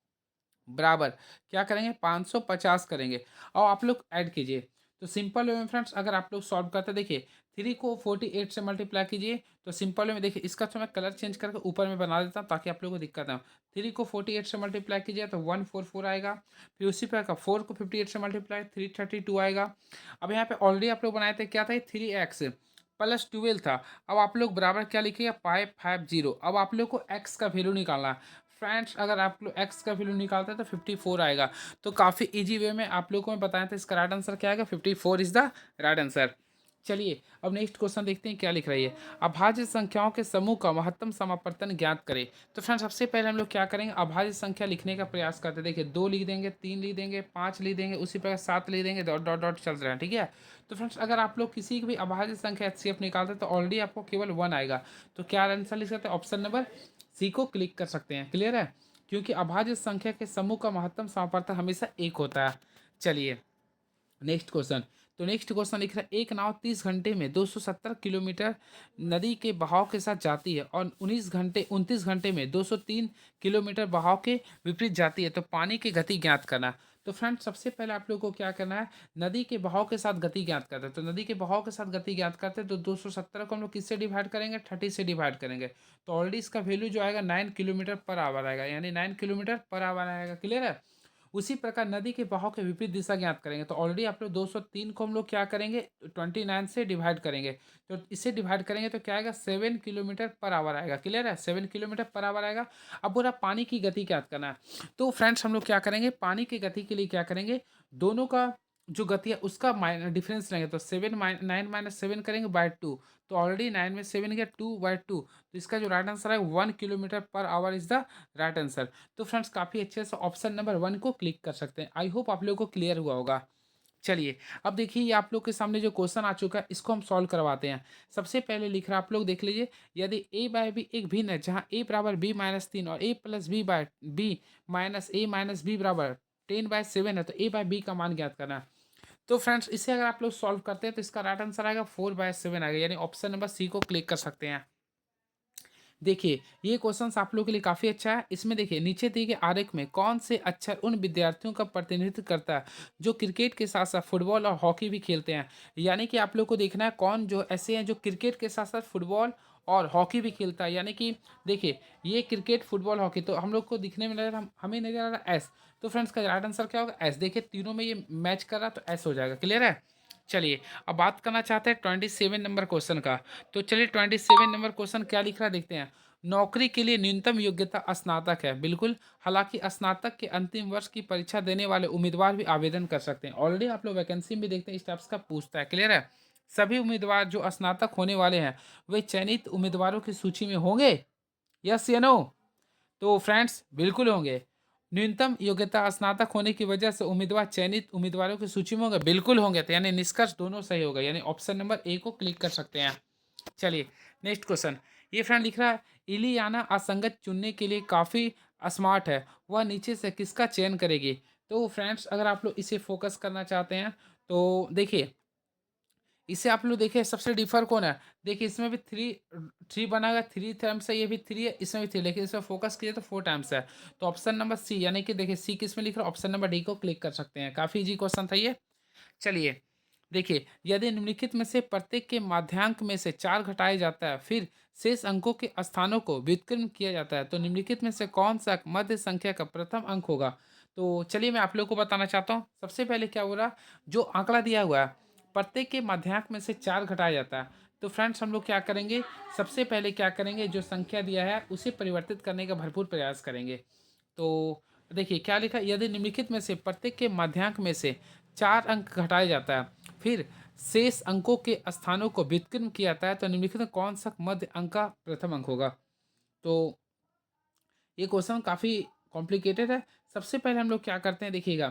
बराबर क्या करेंगे? 550 करेंगे और आप लोग ऐड कीजिए। तो सिंपल वे में फ्रेंड्स अगर आप लोग सॉल्व करते देखिए 3 को 48 से मल्टीप्लाई कीजिए। तो सिंपल वे में देखिए इसका तो मैं कलर चेंज करके ऊपर में बना देता हूँ ताकि आप लोगों को दिक्कत ना हो। 3 को 48 से मल्टीप्लाई कीजिए तो 144 आएगा। फिर उसी प्रकार 4 को 58 से मल्टीप्लाई 332 आएगा। अब यहाँ पे ऑलरेडी आप लोग बनाए थे क्या था? 3x+12 था। अब आप लोग बराबर क्या लिखिएगा? 550। अब आप लोग को x का वैल्यू निकालना है। फ्रेंड्स अगर आप लोग x का वैल्यू निकालते हैं तो 54 आएगा। तो काफ़ी इजी वे में आप लोगों को मैं बताया था, इसका राइट आंसर क्या आएगा? 54 इज द राइट आंसर। चलिए अब नेक्स्ट क्वेश्चन देखते हैं क्या लिख रही है। अभाज्य संख्याओं के समूह का महत्तम समापवर्तन ज्ञात करें। तो फ्रेंड्स सबसे पहले हम लोग क्या करेंगे? अभाज्य संख्या लिखने का प्रयास करते हैं। देखिए 2 लिख देंगे, 3 लिख देंगे, 5 लिख देंगे, उसी प्रकार 7 लिख देंगे, डॉट डॉट डॉट चल रहा है। ठीक है? तो फ्रेंड्स अगर आप लोग किसी की भी अभाज्य संख्या HCF निकालते हैं तो ऑलरेडी आपको केवल 1 आएगा। तो क्या आंसर लिख सकते हैं? ऑप्शन नंबर सी को क्लिक कर सकते हैं। क्लियर है? क्योंकि अभाज्य संख्या के समूह का महत्तम समापवर्तन हमेशा 1 होता है। चलिए नेक्स्ट क्वेश्चन। तो नेक्स्ट क्वेश्चन लिख रहा है, एक नाव 30 घंटे में 270 किलोमीटर नदी के बहाव के साथ जाती है और 29 घंटे में 203 किलोमीटर बहाव के विपरीत जाती है, तो पानी की गति ज्ञात करना। तो फ्रेंड्स सबसे पहले आप लोग को क्या करना है, नदी के बहाव के साथ गति ज्ञात करते हैं। तो नदी के बहाव के साथ गति ज्ञात करते हैं तो 270 को हम लोग किससे डिवाइड करेंगे, 30 से डिवाइड करेंगे। तो ऑलरेडी इसका वैल्यू जो आएगा 9 किलोमीटर पर आवर आएगा, यानी 9 किलोमीटर पर आवर आएगा। क्लियर है। उसी प्रकार नदी के बहाव के विपरीत दिशा ज्ञात करेंगे। तो ऑलरेडी आप लोग 203 को हम लोग क्या करेंगे, 29 से डिवाइड करेंगे। तो इसे डिवाइड करेंगे तो क्या आएगा, 7 किलोमीटर पर आवर आएगा। क्लियर है, 7 किलोमीटर पर आवर आएगा। अब पूरा पानी की गति ज्ञात करना है। तो फ्रेंड्स हम लोग क्या करेंगे, पानी की गति के लिए क्या करेंगे, दोनों का जो गति है उसका डिफरेंस लेंगे। तो 9 - 7 करेंगे बाय 2। तो ऑलरेडी 9 में 7 गया, 2/2। तो इसका जो राइट आंसर है 1 kilometre per hour is the right answer. तो फ्रेंड्स काफ़ी अच्छे से ऑप्शन नंबर 1 को क्लिक कर सकते हैं। आई होप आप लोगों को क्लियर हुआ होगा। चलिए अब देखिए, ये आप लोग के सामने जो क्वेश्चन आ चुका है इसको हम सॉल्व करवाते हैं। सबसे पहले लिख रहा है, आप लोग देख लीजिए, यदि a बाय बी एक भिन्न है जहां a बराबर b-3 और a plus B by B minus a minus B बराबर 10/7 है, तो a बाय बी का मान ज्ञात करना है। तो फ्रेंड्स इसे अगर आप लोग सॉल्व करते हैं तो इसका राइट आंसर आएगा 4/7 आएगा, यानी ऑप्शन नंबर सी को क्लिक कर सकते हैं। देखिए ये क्वेश्चन आप लोगों के लिए काफ़ी अच्छा है। इसमें देखिए नीचे दिए गए आरेख में कौन से अक्षर उन विद्यार्थियों का प्रतिनिधित्व करता है जो क्रिकेट के साथ साथ फुटबॉल और हॉकी भी खेलते हैं। यानी कि आप लोग को देखना है कौन जो ऐसे हैं जो क्रिकेट के साथ साथ फुटबॉल और हॉकी भी खेलता है। यानी कि देखिए ये क्रिकेट फुटबॉल हॉकी, तो हम लोग को दिखने में नजर हमें नजर आ रहा है एस। तो फ्रेंड्स का राइट आंसर क्या होगा, एस। देखिए तीनों में ये मैच कर रहा है तो एस हो जाएगा। क्लियर है। चलिए अब बात करना चाहते हैं 27 नंबर क्वेश्चन का। तो चलिए 27 नंबर क्वेश्चन क्या लिख रहा है देखते हैं। नौकरी के लिए न्यूनतम योग्यता स्नातक है, बिल्कुल। हालांकि स्नातक के अंतिम वर्ष की परीक्षा देने वाले उम्मीदवार भी आवेदन कर सकते हैं। ऑलरेडी आप लोग वैकेंसी में देखते हैं इस टाइप्स का पूछता है। क्लियर है। सभी उम्मीदवार जो स्नातक होने वाले हैं वे चयनित उम्मीदवारों की सूची में होंगे, यस या नो। तो फ्रेंड्स बिल्कुल होंगे। न्यूनतम योग्यता स्नातक होने की वजह से उम्मीदवार चयनित उम्मीदवारों की सूची में होंगे, बिल्कुल होंगे। तो यानी निष्कर्ष दोनों सही होगा, यानी ऑप्शन नंबर ए को क्लिक कर सकते हैं। चलिए नेक्स्ट क्वेश्चन। ये फ्रेंड लिख रहा है, इलियाना असंगत चुनने के लिए काफ़ी स्मार्ट है, वह नीचे से किसका चयन करेगी। तो फ्रेंड्स अगर आप लोग इसे फोकस करना चाहते हैं तो देखिए इसे आप लोग देखिए सबसे डिफर कौन है। देखिए इसमें भी थ्री थ्री बनाएगा, 3 टाइम्स है, ये भी 3 है, इसमें भी 3, लेकिन इसमें फोकस कीजिए तो 4 टाइम्स है। तो ऑप्शन नंबर सी, यानी कि देखिए सी किस में लिख रहा है, ऑप्शन नंबर डी को क्लिक कर सकते हैं। काफ़ी इजी क्वेश्चन था ये। चलिए देखिए, यदि निम्नलिखित में से प्रत्येक के माध्यांक में से 4 घटाया जाता है फिर शेष अंकों के स्थानों को व्युत्क्रम किया जाता है, तो निम्नलिखित में से कौन सा मध्य संख्या का प्रथम अंक होगा। तो चलिए मैं आप लोग को बताना चाहता हूँ। सबसे पहले क्या हो रहा, जो आंकड़ा दिया हुआ है प्रत्येक के माध्यांक में से 4 घटाया जाता है। तो फ्रेंड्स हम लोग क्या करेंगे, सबसे पहले क्या करेंगे, जो संख्या दिया है उसे परिवर्तित करने का भरपूर प्रयास करेंगे। तो देखिए क्या लिखा, यदि निम्नलिखित में से प्रत्येक के माध्यांक में से 4 अंक घटाया जाता है फिर शेष अंकों के स्थानों को व्युत्क्रम किया जाता है, तो निम्नलिखित में कौन सा मध्य अंक का प्रथम अंक होगा। तो ये क्वेश्चन काफ़ी कॉम्प्लिकेटेड है। सबसे पहले हम लोग क्या करते हैं देखिएगा,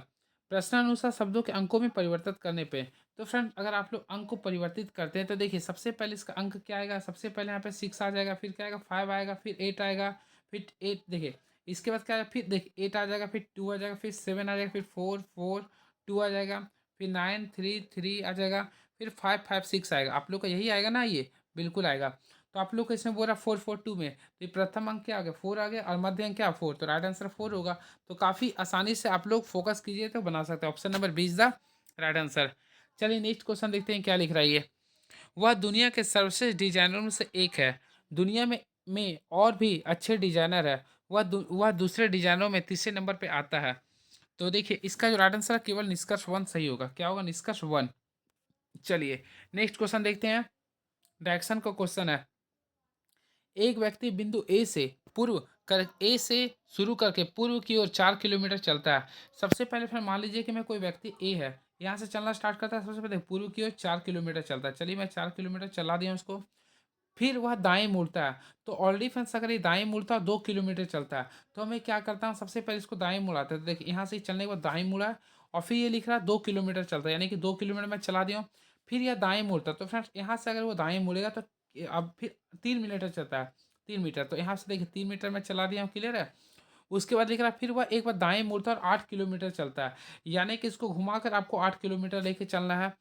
प्रश्नानुसार शब्दों के अंकों में परिवर्तित करने पे। तो फ्रेंड अगर आप लोग अंक को परिवर्तित करते हैं तो देखिए सबसे पहले इसका अंक क्या आएगा, सबसे पहले यहाँ पे 6 आ जाएगा, फिर क्या आएगा 5 आएगा, फिर 8 आएगा, फिर 8 देखिए इसके बाद क्या आएगा, फिर देखिए 8 आ जाएगा, फिर 2 आ जाएगा, फिर 7 आ जाएगा, फिर 4 4 2 आ जाएगा, फिर 9 3 3 आ जाएगा, फिर 5 5 6 आएगा। आप लोग का यही आएगा ना, ये बिल्कुल आएगा। तो आप लोग को इसमें बोल रहा 4 4 2 में, तो ये प्रथम अंक क्या आ गया 4 आ गया और मध्य अंक क्या 4, तो राइट आंसर 4 होगा। तो काफ़ी आसानी से आप लोग फोकस कीजिए तो बना सकते हैं। Option number 20 the right answer. चलिए नेक्स्ट क्वेश्चन देखते हैं क्या लिख रहा है ये। वह दुनिया के सर्वश्रेष्ठ डिजाइनरों में से एक है, दुनिया में और भी अच्छे डिजाइनर है, वह दूसरे डिजाइनरों में तीसरे नंबर पे आता है। तो देखिए इसका जो राइट आंसर है केवल निष्कर्ष 1 सही होगा। क्या होगा, निष्कर्ष 1। चलिए नेक्स्ट क्वेश्चन देखते हैं। डायरेक्शन का क्वेश्चन है, एक व्यक्ति बिंदु ए से शुरू करके पूर्व की ओर 4 किलोमीटर चलता है। सबसे पहले फिर मान लीजिए कि मैं कोई व्यक्ति ए है, यहाँ से चलना स्टार्ट करता है, सबसे पहले पूर्व की ओर 4 किलोमीटर चलता है। चलिए मैं 4 किलोमीटर चला दिया उसको। फिर वह दाएं मुड़ता है। तो ऑलरेडी फ्रेंड्स अगर ये दाएं मुड़ता है 2 किलोमीटर चलता है, तो मैं क्या करता हूँ, सबसे पहले इसको दाएं मुड़ाता है। तो देखिए यहाँ से चलने के बाद दाएं मुड़ा है और फिर ये लिख रहा है 2 किलोमीटर चलता है, यानी कि 2 किलोमीटर मैं चला दिया हूँ। फिर यह दाएं मुड़ता है, तो फ्रेंड्स यहाँ से अगर वो दाएं मुड़ेगा तो अब फिर 3 मीटर चलता है, 3 मीटर। तो यहाँ से देखिए 3 मीटर मैं चला दिया हूँ। क्लियर है। उसके बाद लिख रहा है फिर वह एक बार दाएं मुड़ता है और 8 किलोमीटर चलता है, यानी कि इसको घुमाकर आपको 8 किलोमीटर लेके चलना है।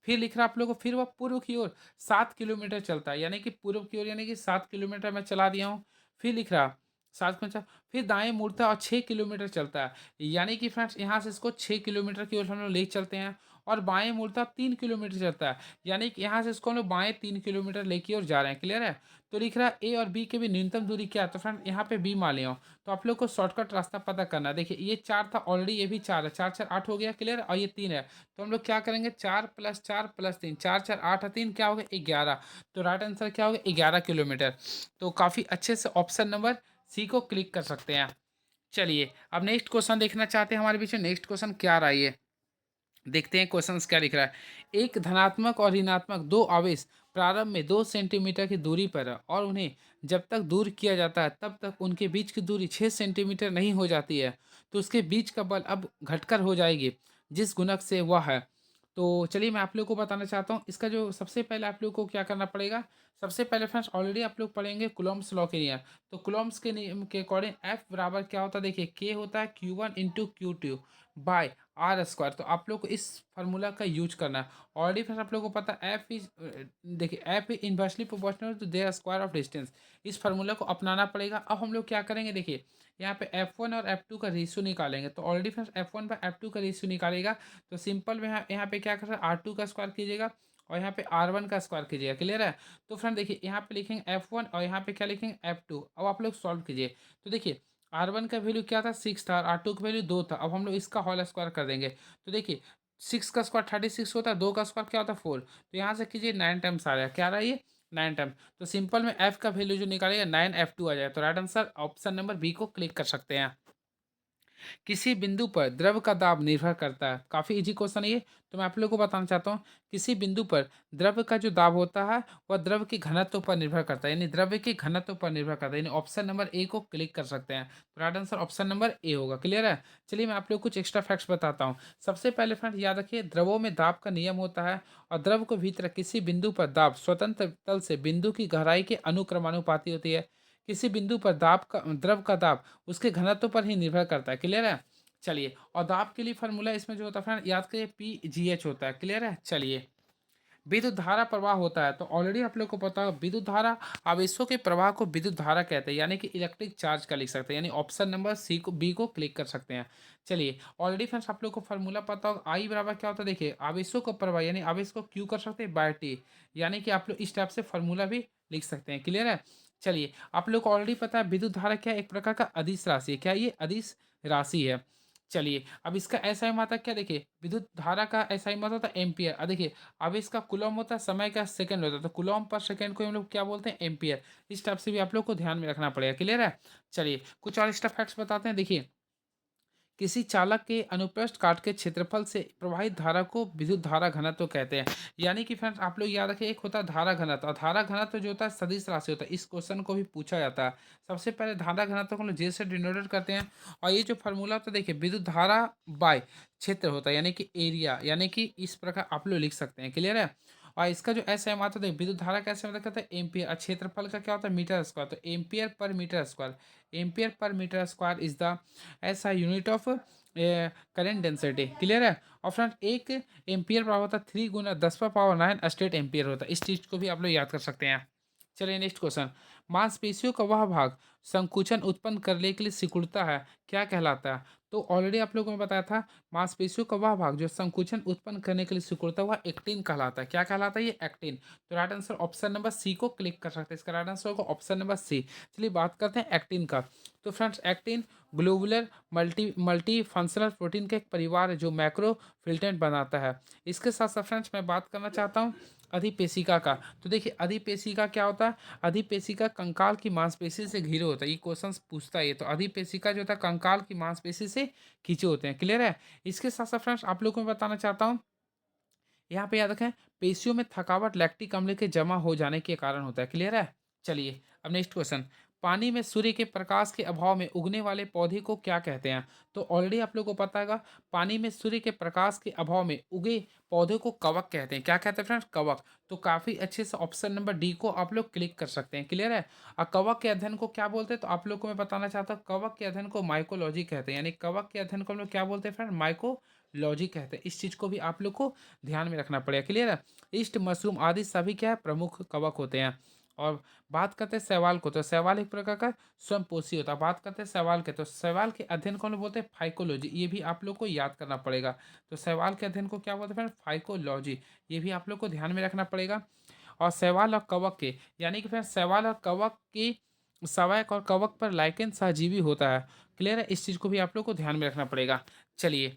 फिर लिख रहा है आप लोगों को फिर वह पूर्व की ओर 7 किलोमीटर चलता है, यानी कि पूर्व की ओर, यानी कि 7 किलोमीटर मैं चला दिया हूँ। फिर लिख रहा 7 किलोमीटर, फिर दाएँ मुड़ता है और 6 किलोमीटर चलता है। यानी कि फ्रेंड्स यहाँ से इसको 6 किलोमीटर की ओर हम लोग ले चलते हैं और बाएँ मुड़ता 3 किलोमीटर चलता है। यानी कि यहाँ से इसको हम लोग बाएँ 3 किलोमीटर लेके और जा रहे हैं, क्लियर है? तो लिख रहा है ए और बी के बीच न्यूनतम दूरी क्या है? तो फ्रेंड यहाँ पे बी मान लिया हूँ। तो आप लोग को शॉर्टकट रास्ता पता करना है। देखिए ये 4 था ऑलरेडी, ये भी 4 है। 4 4 8 हो गया, क्लियर है? और ये 3 है। तो हम लोग क्या करेंगे 4 + 4 + 3, 4 4 8 और 3 क्या हो गया 11। तो राइट आंसर क्या हो गया 11 किलोमीटर। तो काफ़ी अच्छे से ऑप्शन नंबर सी को क्लिक कर सकते हैं। चलिए अब नेक्स्ट क्वेश्चन देखना चाहते हैं हमारे बीच में। नेक्स्ट क्वेश्चन क्या रहा है ये, देखते हैं क्वेश्चंस क्या लिख रहा है। एक धनात्मक और ऋणात्मक दो आवेश प्रारंभ में 2 सेंटीमीटर की दूरी पर है और उन्हें जब तक दूर किया जाता है तब तक उनके बीच की दूरी 6 सेंटीमीटर नहीं हो जाती है, तो उसके बीच का बल अब घटकर हो जाएगी जिस गुणक से वह है। तो चलिए मैं आप लोग को बताना चाहता हूँ इसका जो सबसे पहले आप लोग को क्या करना पड़ेगा। सबसे पहले फ्रेंड्स ऑलरेडी आप लोग पढ़ेंगे कुलॉम्स लॉ के नियम। तो कुलॉम्स के नियम के अकॉर्डिंग एफ बराबर क्या होता है, देखिए के होता है Q1 × Q2 आर स्क्वायर। तो आप लोग को इस फार्मूला का यूज करना है। ऑलरेडी फिर आप लोग को पता है एफ इज, देखिए F is inversely proportional to their square of distance. इस फार्मूला को अपनाना पड़ेगा। अब हम लोग क्या करेंगे, देखिए यहाँ पे F1 और F2 का रेशियो निकालेंगे। तो ऑलरेडी फ्रेंड्स F1/F2 का रेशियो निकालेगा। तो सिंपल में यहाँ पे क्या कर रहा है R2 का स्क्वायर कीजिएगा और यहाँ पे R1 का स्क्वायर कीजिएगा, क्लियर है? तो फ्रेंड देखिए यहाँ पे लिखेंगे F1 और यहाँ पे क्या लिखेंगे F2। अब आप लोग सॉल्व कीजिए। तो देखिए R1 का वैल्यू क्या था 6 था और R2 का वैल्यू 2 था। अब हम लोग इसका होल स्क्वायर कर देंगे। तो देखिए 6 का स्क्वायर 36 होता है, 2 का स्क्वायर क्या होता है 4। तो यहाँ से कीजिए 9 टाइम्स आ रहा है, क्या आ रहा है ये 9 टाइम। तो सिंपल में F का वैल्यू जो निकालेगा 9F2 आ जाएगा। तो right answer option number B को क्लिक कर सकते हैं। किसी बिंदु पर द्रव का दाब निर्भर करता है, काफ़ी इजी क्वेश्चन है ये। तो मैं आप लोगों को बताना चाहता हूँ किसी बिंदु पर द्रव का जो दाब होता है वह द्रव के घनत्व पर निर्भर करता है, यानी द्रव्य के घनत्व पर निर्भर करता है। यानी ऑप्शन नंबर ए को क्लिक कर सकते हैं। तो right answer option number A होगा, क्लियर है? चलिए मैं आप लोग कुछ एक्स्ट्रा फैक्ट्स बताता हूँ। सबसे पहले फ्रेंड याद रखिए द्रवों में दाब का नियम होता है और द्रव को भीतर किसी बिंदु पर दाब स्वतंत्र तल से बिंदु की गहराई के अनुक्रमानुपाती होती है। किसी बिंदु पर दाब का द्रव का दाब उसके घनत्व पर ही निर्भर करता है, क्लियर है? चलिए और दाब के लिए फार्मूला इसमें जो होता है फ्रेंड याद करिए PGH होता है, क्लियर है? चलिए विद्युत धारा प्रवाह होता है। तो ऑलरेडी आप लोग को पता है विद्युत धारा आवेशों के प्रवाह को विद्युत धारा कहते हैं, यानी कि इलेक्ट्रिक चार्ज का लिख सकते हैं। यानी ऑप्शन नंबर सी को बी को क्लिक कर सकते हैं। चलिए ऑलरेडी फ्रेंड्स आप लोग को फार्मूला पता होगा आई बराबर क्या होता है, देखिए आवेशों का प्रवाह यानी आवेश को क्यू कर सकते हैं बाय टी। यानी कि आप लोग इस टाइप से फार्मूला भी लिख सकते हैं, क्लियर है? चलिए आप लोग को ऑलरेडी पता है विद्युत धारा क्या है, एक प्रकार का अदिश राशि है। क्या ये अदिश राशि है? चलिए अब इसका एसआई मात्रक क्या, देखिए विद्युत धारा का एसआई मात्रक होता है एम्पियर। देखिए अब इसका कूलम होता है, समय का सेकंड होता है। तो कूलम पर सेकंड को हम लोग क्या बोलते हैं एम्पियर। इस टाइप से भी आप लोग को ध्यान में रखना पड़ेगा, क्लियर है? चलिए कुछ और एक्स्ट्रा फैक्ट्स बताते हैं। देखिए किसी चालक के अनुप्रस्थ काट के क्षेत्रफल से प्रवाहित धारा को विद्युत धारा घनत्व कहते हैं। यानी कि फ्रेंड्स आप लोग याद रखें एक होता है धारा घनत्व और धारा घनत्व जो होता है सदिश राशि होता है। इस क्वेश्चन को भी पूछा जाता है। सबसे पहले धारा घनत्व को हम लोग जे से डिनोटेड करते हैं और ये जो फार्मूला होता है देखिए विद्युत धारा बाय क्षेत्र होता है, यानी कि एरिया। यानी कि इस प्रकार आप लोग लिख सकते हैं, क्लियर है? और इसका जो एस एम आता है विद्युत धारा कैसे मतलब कहते हैं एम्पियर और क्षेत्रफल का क्या होता है मीटर स्क्वायर। तो ampere per metre square, ampere per metre square is the ऐसा unit of current density, clear है? और फ्रेंड एक एम्पियर बराबर होता है 3 × 10⁻⁹ स्टेट एम्पियर होता है। इस चीज को भी आप लोग याद कर सकते हैं। चलिए नेक्स्ट क्वेश्चन, मांसपेशियों का वह भाग संकुचन उत्पन्न करने के लिए सिकुड़ता है क्या कहलाता है? तो ऑलरेडी आप लोगों ने बताया था मांसपेशियों का वह भाग जो संकुचन उत्पन्न करने के लिए सिकुड़ता है वह एक्टिन कहलाता है। क्या कहलाता है ये एक्टिन। तो right answer option number C को क्लिक कर सकते हैं। इसका राइट आंसर होगा ऑप्शन नंबर सी। चलिए बात करते हैं एक्टिन का। तो friends actin globular multi functional protein का एक परिवार है जो मैक्रो फिल्ट्रेंट बनाता है। इसके साथ साथ फ्रेंड्स मैं बात करना चाहता हूँ अधिपेशिका का। तो देखिए अधिपेशिका क्या होता है, अधिपेशिका कंकाल की मांसपेशी से घिरे होता है। ये क्वेश्चन पूछता है ये। तो अधिपेशिका जो होता है कंकाल की मांसपेशी से खींचे होते हैं, क्लियर है? इसके साथ साथ फ्रेंड्स आप लोगों को मैं बताना चाहता हूँ यहाँ पे याद रखें पेशियों में थकावट लैक्टिक अम्ल के जमा हो जाने के कारण होता है, क्लियर है? चलिए अब नेक्स्ट क्वेश्चन, पानी में सूर्य के प्रकाश के अभाव में उगने वाले पौधे को क्या कहते हैं? तो ऑलरेडी आप लोगों को पता होगा पानी में सूर्य के प्रकाश के अभाव में उगे पौधे को कवक कहते हैं। क्या कहते हैं फ्रेंड्स? कवक। तो काफी अच्छे से ऑप्शन नंबर डी को आप लोग क्लिक कर सकते हैं, क्लियर है? और कवक के अध्ययन को क्या बोलते हैं? तो आप लोग को मैं बताना चाहता हूँ कवक के अध्ययन को माइकोलॉजी कहते हैं। यानी कवक के अध्ययन को हम लोग क्या बोलते हैं फ्रेंड? माइकोलॉजी कहते हैं। इस चीज को भी आप लोग को ध्यान में रखना पड़ेगा, क्लियर है? ईस्ट मशरूम आदि सभी क्या है प्रमुख कवक होते हैं। और बात करते हैं शैवाल को, तो शैवाल एक प्रकार का स्वयंपोषी होता है। बात करते हैं शैवाल के, तो शैवाल के अध्ययन को हम लोग बोलते हैं फाइकोलॉजी, ये भी आप लोग को याद करना पड़ेगा। तो शैवाल के अध्ययन को क्या बोलते हैं फ्रेंड? फाइकोलॉजी, ये भी आप लोग को ध्यान में रखना पड़ेगा। और शैवाल और कवक के, यानी कि फ्रेंड शैवाल और कवक की, सवयक और कवक पर लाइकेन सहजीवी होता है। क्लियर है? इस चीज़ को भी आप लोग को ध्यान में रखना पड़ेगा। चलिए,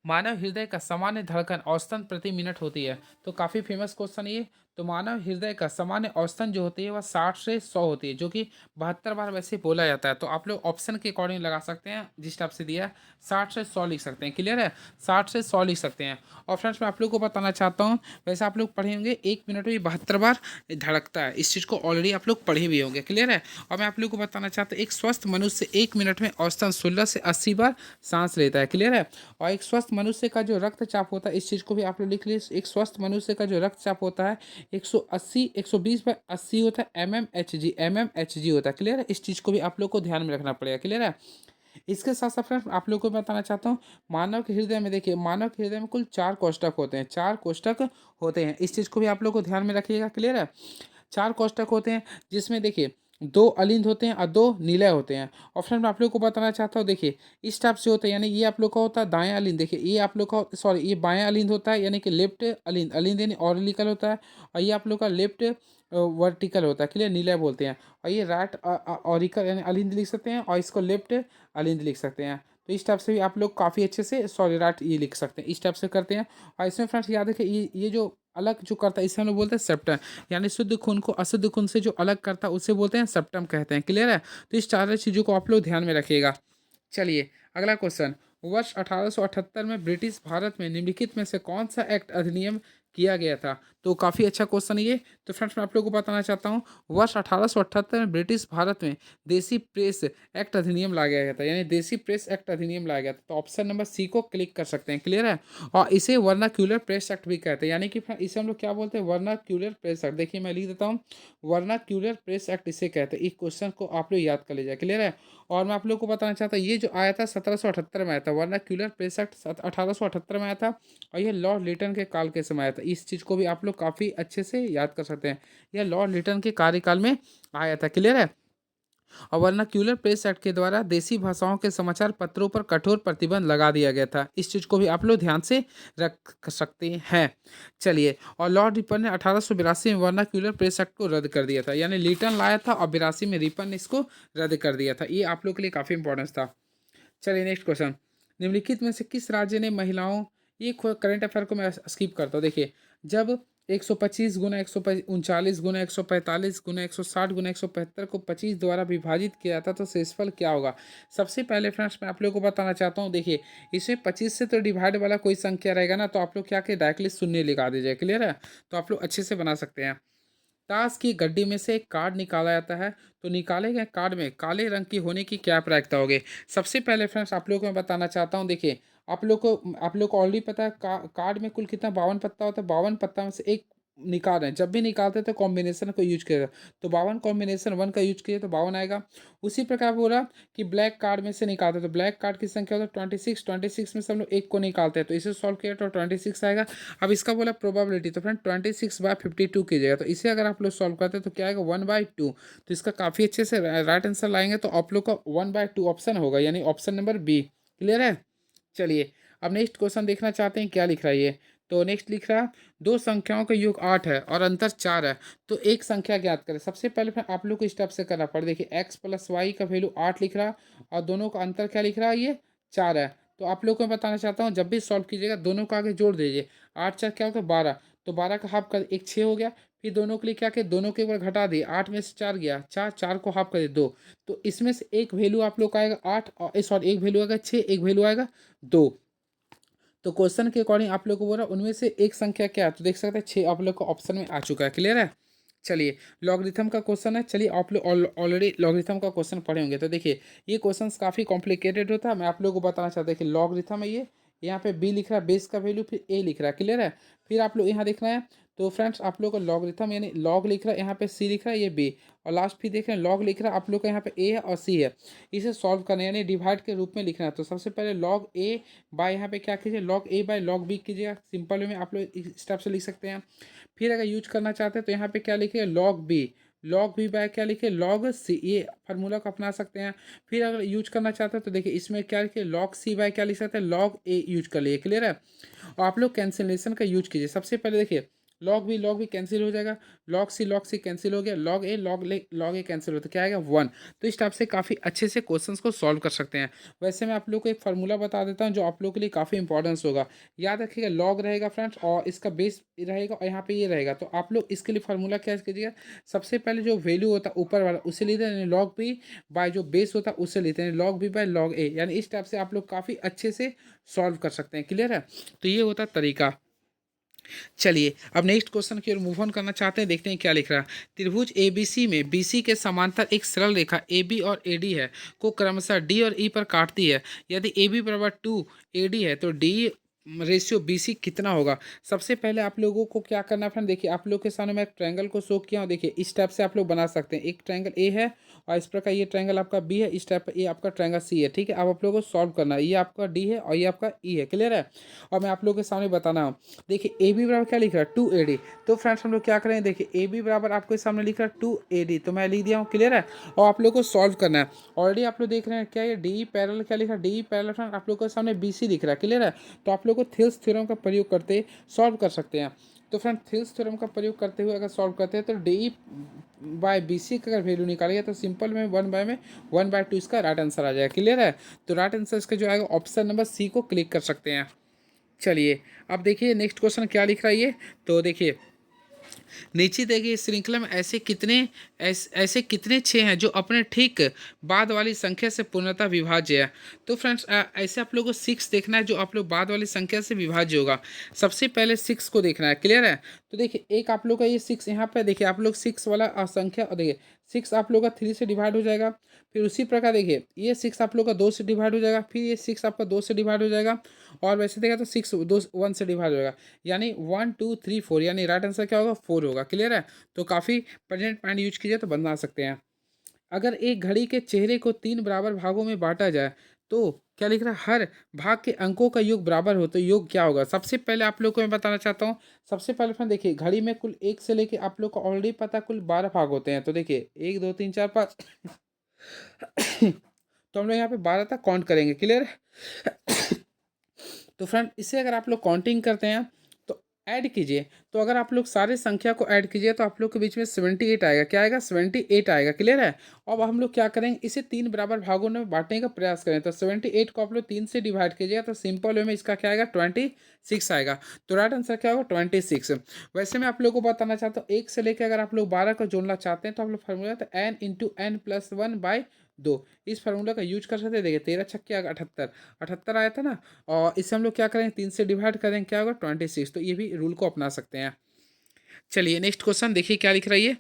मानव हृदय का सामान्य धड़कन औसतन प्रति मिनट होती है। तो काफ़ी फेमस क्वेश्चन ये। तो मानव हृदय का सामान्य औसतन जो होती है वह 60 से 100 होती है, जो कि 72 बार वैसे बोला जाता है। तो आप लोग ऑप्शन के अकॉर्डिंग लगा सकते हैं, जिस टाइप से दिया है 60 से 100 लिख सकते हैं। क्लियर है? 60 से 100 लिख सकते हैं। और फ्रेंड्स मैं आप लोग को बताना चाहता हूँ, वैसे आप लोग पढ़े होंगे 1 मिनट में 72 बार धड़कता है, इस चीज़ को ऑलरेडी आप लोग पढ़े भी होंगे। क्लियर है? और मैं आप लोग को बताना चाहता हूँ, एक स्वस्थ मनुष्य 1 मिनट में औसतन 16 से 80 बार सांस लेता है। क्लियर है? और एक स्वस्थ मनुष्य का जो रक्तचाप होता है, इस चीज़ को भी आप लोग लिख लीजिए। एक स्वस्थ मनुष्य का जो रक्तचाप होता है 180 120/80 होता है, एमएमएचजी होता है। क्लियर है? इस चीज़ को भी आप लोग को ध्यान में रखना पड़ेगा। क्लियर है? इसके साथ साथ फ्रेंड्स आप लोग को बताना चाहता हूँ, मानव के हृदय में देखिए, मानव के हृदय में कुल 4 कोष्ठक होते हैं, 4 कोष्ठक होते हैं। इस चीज़ को भी आप लोग को ध्यान में रखिएगा। क्लियर है? 4 कोष्ठक होते हैं, जिसमें देखिए 2 अलिंद होते हैं और 2 निलय होते हैं। और फ्रेंड मैं आप लोग को बताना चाहता हूँ, देखिए इस टाइप से होता है, यानी ये आप लोग का होता है दायां अलिंद। देखिए ये आप लोग का, सॉरी, ये बायां अलिंद होता है, यानी कि लेफ्ट अलिंद। अलिंद यानी ऑर्लिकल होता है। और ये आप लोग का लेफ्ट वर्टिकल होता है। क्लियर? निलय बोलते हैं। और ये राइट ऑरिकल यानी अलिंद लिख सकते हैं, और इसको लेफ्ट अलिंद लिख सकते हैं। तो इस टाइप से भी आप लोग काफ़ी अच्छे से, सॉरी, राइट ये लिख सकते हैं, इस टाइप से करते हैं। और इसमें फ्रेंड्स याद रखिए, ये जो अलग जो करता है, इसे हम लोग बोलते हैं सेप्टम, यानी शुद्ध खून को अशुद्ध खून से जो अलग करता है उसे बोलते हैं सेप्टम कहते हैं। क्लियर है? तो इस चार चीज़ों को आप लोग ध्यान में रखिएगा। चलिए अगला क्वेश्चन, वर्ष 1878 में ब्रिटिश भारत में निम्नलिखित में से कौन सा एक्ट अधिनियम किया गया था? तो काफ़ी अच्छा क्वेश्चन है ये। तो फ्रेंड्स मैं आप लोगों को बताना चाहता हूँ, वर्ष 1878 में ब्रिटिश भारत में देसी प्रेस एक्ट अधिनियम लाया गया था, यानी देसी प्रेस एक्ट अधिनियम लाया गया था। तो ऑप्शन नंबर सी को क्लिक कर सकते हैं। क्लियर है? और इसे वर्नाक्यूलर प्रेस एक्ट भी कहते हैं, यानी कि इसे हम लोग क्या बोलते हैं? Vernacular press act. देखिए मैं लिख देता हूँ, वर्नाक्यूलर प्रेस एक्ट इसे कहते हैं। इस क्वेश्चन को आप लोग याद कर लीजिए। क्लियर है? और मैं आप लोग को बताना चाहता हूँ, ये जो आया था 1778 में आया था, वर्नाक्यूलर प्रेस एक्ट 1878 में आया था। और ये लॉर्ड लिटन के काल के समय आया था। इस चीज़ को भी आप लोग काफ़ी अच्छे से याद कर सकते हैं, यह लॉर्ड लिटन के कार्यकाल में आया था। क्लियर है? और वर्नाक्यूलर प्रेस एक्ट के द्वारा देसी भाषाओं के समाचार पत्रों पर कठोर प्रतिबंध लगा दिया गया था। इस चीज़ को भी आप लोग ध्यान से रख सकते हैं। चलिए, और लॉर्ड रिपन ने 1882 में वर्नाक्यूलर प्रेस एक्ट को रद्द कर दिया था, यानी लिटन लाया था और 82 में रिपन ने इसको रद्द कर दिया था। ये आप लोग के लिए काफ़ी इंपॉर्टेंस था। चलिए नेक्स्ट क्वेश्चन, निम्नलिखित में से किस राज्य ने महिलाओं, ये करंट अफेयर को मैं स्किप करता हूँ। देखिए, जब 125 गुना 139 गुना 145 गुना 160 गुना 175 को 25 द्वारा विभाजित किया जाता तो शेषफल क्या होगा? सबसे पहले फ्रेंड्स मैं आप लोगों को बताना चाहता हूँ, देखिए इसमें 25 से तो डिवाइड वाला कोई संख्या रहेगा ना, तो आप लोग क्या कि डायरेक्टली शून्य लगा दीजिए। क्लियर है? तो आप लोग अच्छे से बना सकते हैं। ताश की गड्डी में से एक कार्ड निकाला जाता है, तो निकाले गए कार्ड में काले रंग की होने की क्या प्रायिकता होगी? सबसे पहले फ्रेंड्स आप लोग को मैं बताना चाहता हूँ, देखिए आप लोग को ऑलरेडी पता है, कार्ड में कुल कितना 52 पत्ता होता है। 52 पत्ता में से एक निकाल रहे हैं, जब भी निकालते हैं तो कॉम्बिनेशन को यूज किया, तो 52 कॉम्बिनेशन 1 का यूज किया तो 52 आएगा। उसी प्रकार बोला कि ब्लैक कार्ड में से निकालते हैं, तो ब्लैक कार्ड की संख्या होता है 26, 26 में से हम लोग एक को निकालते हैं, तो इसे सॉल्व किया तो 26 आएगा। अब इसका बोला प्रोबेबिलिटी, तो फ्रेंड 26/52 कीजिएगा, तो इसे अगर आप लोग सॉल्व करते हैं तो क्या आएगा? 1/2। तो इसका काफ़ी अच्छे से राइट आंसर लाएंगे, तो आप लोग का 1/2 ऑप्शन होगा, यानी ऑप्शन नंबर बी। क्लियर है? चलिए अब नेक्स्ट क्वेश्चन देखना चाहते हैं, क्या लिख रहा है ये। तो नेक्स्ट लिख रहा है, दो संख्याओं का योग 8 है और अंतर 4 है, तो एक संख्या ज्ञात करें। सबसे पहले फिर आप लोग को स्टेप से करना पड़े। देखिए x + y का वैल्यू 8 लिख रहा है, और दोनों का अंतर क्या लिख रहा है? ये 4 है। तो आप लोग को मैं बताना चाहता हूँ, जब भी सॉल्व कीजिएगा दोनों को आगे जोड़ दीजिए। 8 4 क्या होता है? 12। तो 12 का हाफ कर एक 6 हो गया। फिर दोनों के लिए क्या किया? दोनों के ऊपर घटा दिए, 8 में से 4 गया, 4 4 को हाफ कर दिए 2। तो इसमें से एक वैल्यू आप लोग का आएगा 8, और सॉरी एक वैल्यू आएगा 6, एक वैल्यू आएगा 2। तो क्वेश्चन के अकॉर्डिंग आप लोग को बोल रहा है उनमें से एक संख्या क्या है, तो देख सकते हैं 6 आप लोग को ऑप्शन में आ चुका है। क्लियर है? चलिए लॉगरिथम का क्वेश्चन है। चलिए आप लोग ऑलरेडी लॉगरिथम का क्वेश्चन पढ़े होंगे, तो देखिए ये क्वेश्चन काफ़ी कॉम्प्लिकेटेड होता है। मैं आप लोगों को बताना चाहता हूँ, देखिए लॉगरिथम है, ये यहाँ पे बी लिख रहा है बेस का वैल्यू, फिर ए लिख रहा है, क्लियर है। फिर आप लोग यहाँ देख रहे हैं, तो फ्रेंड्स आप लोग को लॉगरिथम यानी लॉग लिख रहा है, यहाँ पे सी लिख रहा है, ये बी, और लास्ट फिर देख रहे हैं लॉग लिख रहा है आप लोग का यहाँ पे ए है और सी है। इसे सॉल्व करना है यानी डिवाइड के रूप में लिखना है। तो सबसे पहले लॉग ए बाय यहाँ पे क्या कीजिए, log A by log B कीजिएगा, सिंपल वे में आप लोग इस स्टेप से लिख सकते हैं। फिर अगर यूज करना चाहते हैं तो यहाँ पे क्या लिखिए, log B, log B by क्या लिखिए, लॉग सी, ये फार्मूला को अपना सकते हैं। फिर अगर यूज करना चाहते हैं तो देखिए इसमें क्या लिखिए, लॉग सी बाय क्या लिख सकते हैं, लॉग ए यूज कर लिए, क्लियर है। और आप लोग कैंसिलेशन का यूज कीजिए। सबसे पहले देखिए लॉग भी कैंसिल हो जाएगा, लॉग सी कैंसिल हो गया, लॉग ए कैंसिल हो, तो क्या आएगा 1। तो इस टाइप से काफ़ी अच्छे से क्वेश्चंस को सॉल्व कर सकते हैं। वैसे मैं आप लोग को एक फार्मूला बता देता हूँ जो आप लोग के लिए काफ़ी इंपॉर्टेंस होगा। याद रखिएगा लॉग रहेगा फ्रेंड्स, और इसका बेस रहेगा, और यहाँ पे ये रहेगा। तो आप लोग इसके लिए फार्मूला क्या कीजिएगा, सबसे पहले जो वैल्यू होता है ऊपर वाला उसे लेते हैं, लॉग बी बाय जो बेस होता है उसे लेते हैं, लॉग बी बाय लॉग ए, यानी इस टाइप से आप लोग काफ़ी अच्छे से सॉल्व कर सकते हैं, क्लियर है। तो ये होता है तरीका। चलिए अब नेक्स्ट क्वेश्चन की ओर मूव ऑन करना चाहते हैं, देखते हैं क्या लिख रहा है। त्रिभुज एबीसी में बीसी के समांतर एक सरल रेखा AB और AD है को क्रमशः D और E पर काटती है। यदि AB बराबर 2 AD है तो D रेशियो BC कितना होगा। सबसे पहले आप लोगों को क्या करना है फ्रेंड, देखिए आप लोग के सामने मैं एक ट्रायंगल को शो किया हूँ, देखिए इस टाइप से आप लोग बना सकते हैं। एक ट्रायंगल A है और इस प्रकार ये ट्रायंगल आपका B है, इस टाइप पर ये आपका ट्रायंगल C है, ठीक है। अब आप लोगों को सॉल्व करना है, ये आपका D है और ये आपका E है, क्लियर है। और मैं आप लोगों के सामने बताना हूँ, देखिए ए बी बराबर क्या लिख रहा है 2AD। तो फ्रेंड्स हम लोग क्या करेंगे, देखिए ए बी बराबर आपके सामने लिख रहा है 2AD, तो मैं लिख दिया हूँ, क्लियर है। और आप लोग को सॉल्व करना है। ऑलरेडी आप लोग देख रहे हैं क्या ये डी पैरेलल क्या लिखा है, डी पैरेलल फ्रेंड आप लोग के सामने BC दिख रहा है, क्लियर है। तो आप लोग को थेल्स थ्योरम का प्रयोग करते सॉल्व कर सकते हैं। तो फ्रेंड थेल्स थ्योरम का प्रयोग करते हुए अगर सॉल्व करते हैं तो डी बाय BC का अगर वैल्यू निकालेंगे तो सिंपल में 1/2 इसका राइट आंसर आ जाएगा, क्लियर है। तो राइट आंसर इसका जो आएगा ऑप्शन नंबर C को क्लिक कर सकते हैं। चलिए अब देखिए नेक्स्ट क्वेश्चन क्या लिख रहा है ये, तो देखिए नीचे देखिए इस श्रृंखला में ऐसे कितने छः हैं जो अपने ठीक बाद वाली संख्या से पूर्णतः विभाज्य है। तो फ्रेंड्स ऐसे आप लोगों को 6 देखना है जो आप लोग बाद वाली संख्या से विभाज्य होगा। सबसे पहले 6 को देखना है, क्लियर है। तो देखिए एक आप लोग का ये 6 यहाँ पे देखिए आप लोग 6 वाला संख्या, और देखिए 6 आप लोग का 3 से डिवाइड हो जाएगा। फिर उसी प्रकार देखिए ये 6 आप लोग का 2 से डिवाइड हो जाएगा, फिर ये 6 आपका 2 से डिवाइड हो जाएगा, और वैसे देखा तो 6 1 से डिवाइड हो जाएगा, यानी 1 2 3 4, यानी राइट आंसर क्या होगा 4 होगा, क्लियर है। तो काफ़ी प्रेजेंट पॉइंट यूज कीजिए तो बना सकते हैं। अगर एक घड़ी के चेहरे को 3 बराबर भागों में बांटा जाए तो क्या लिख रहा है, हर भाग के अंकों का योग बराबर हो तो योग क्या होगा। सबसे पहले आप लोग को मैं बताना चाहता हूँ, सबसे पहले फ्रेंड देखिए घड़ी में कुल 1 से लेके आप लोग को ऑलरेडी पता कुल 12 भाग होते हैं। तो देखिए 1 2 3 4 5 तो हम लोग यहाँ पे 12 तक काउंट करेंगे, क्लियर। तो फ्रेंड इसे अगर आप लोग काउंटिंग करते हैं तो ऐड कीजिए, तो अगर आप लोग सारे संख्या को ऐड कीजिए तो आप लोग के बीच में 78 आएगा, क्या आएगा 78 आएगा, क्लियर है। अब हम लोग क्या करेंगे, इसे 3 बराबर भागों में बांटने का प्रयास करें। तो 78 को आप लोग 3 से डिवाइड कीजिएगा तो सिंपल वे में इसका क्या आएगा 26 आएगा। तो राइट आंसर क्या होगा 26। वैसे मैं आप लोग को बताना चाहता हूँ 1 से लेकर अगर आप लोग 12 को जोड़ना चाहते हैं तो आप लोग फार्मूला तो n × n + 1/2, इस फार्मूला का यूज कर सकते हैं। देखिए 13 छक्के 78, 78 आया था ना, और इससे हम लोग क्या करेंगे 3 से डिवाइड करेंगे, क्या होगा 26। तो ये भी रूल को अपना सकते हैं। चलिए नेक्स्ट क्वेश्चन देखिए क्या लिख रहा है ये,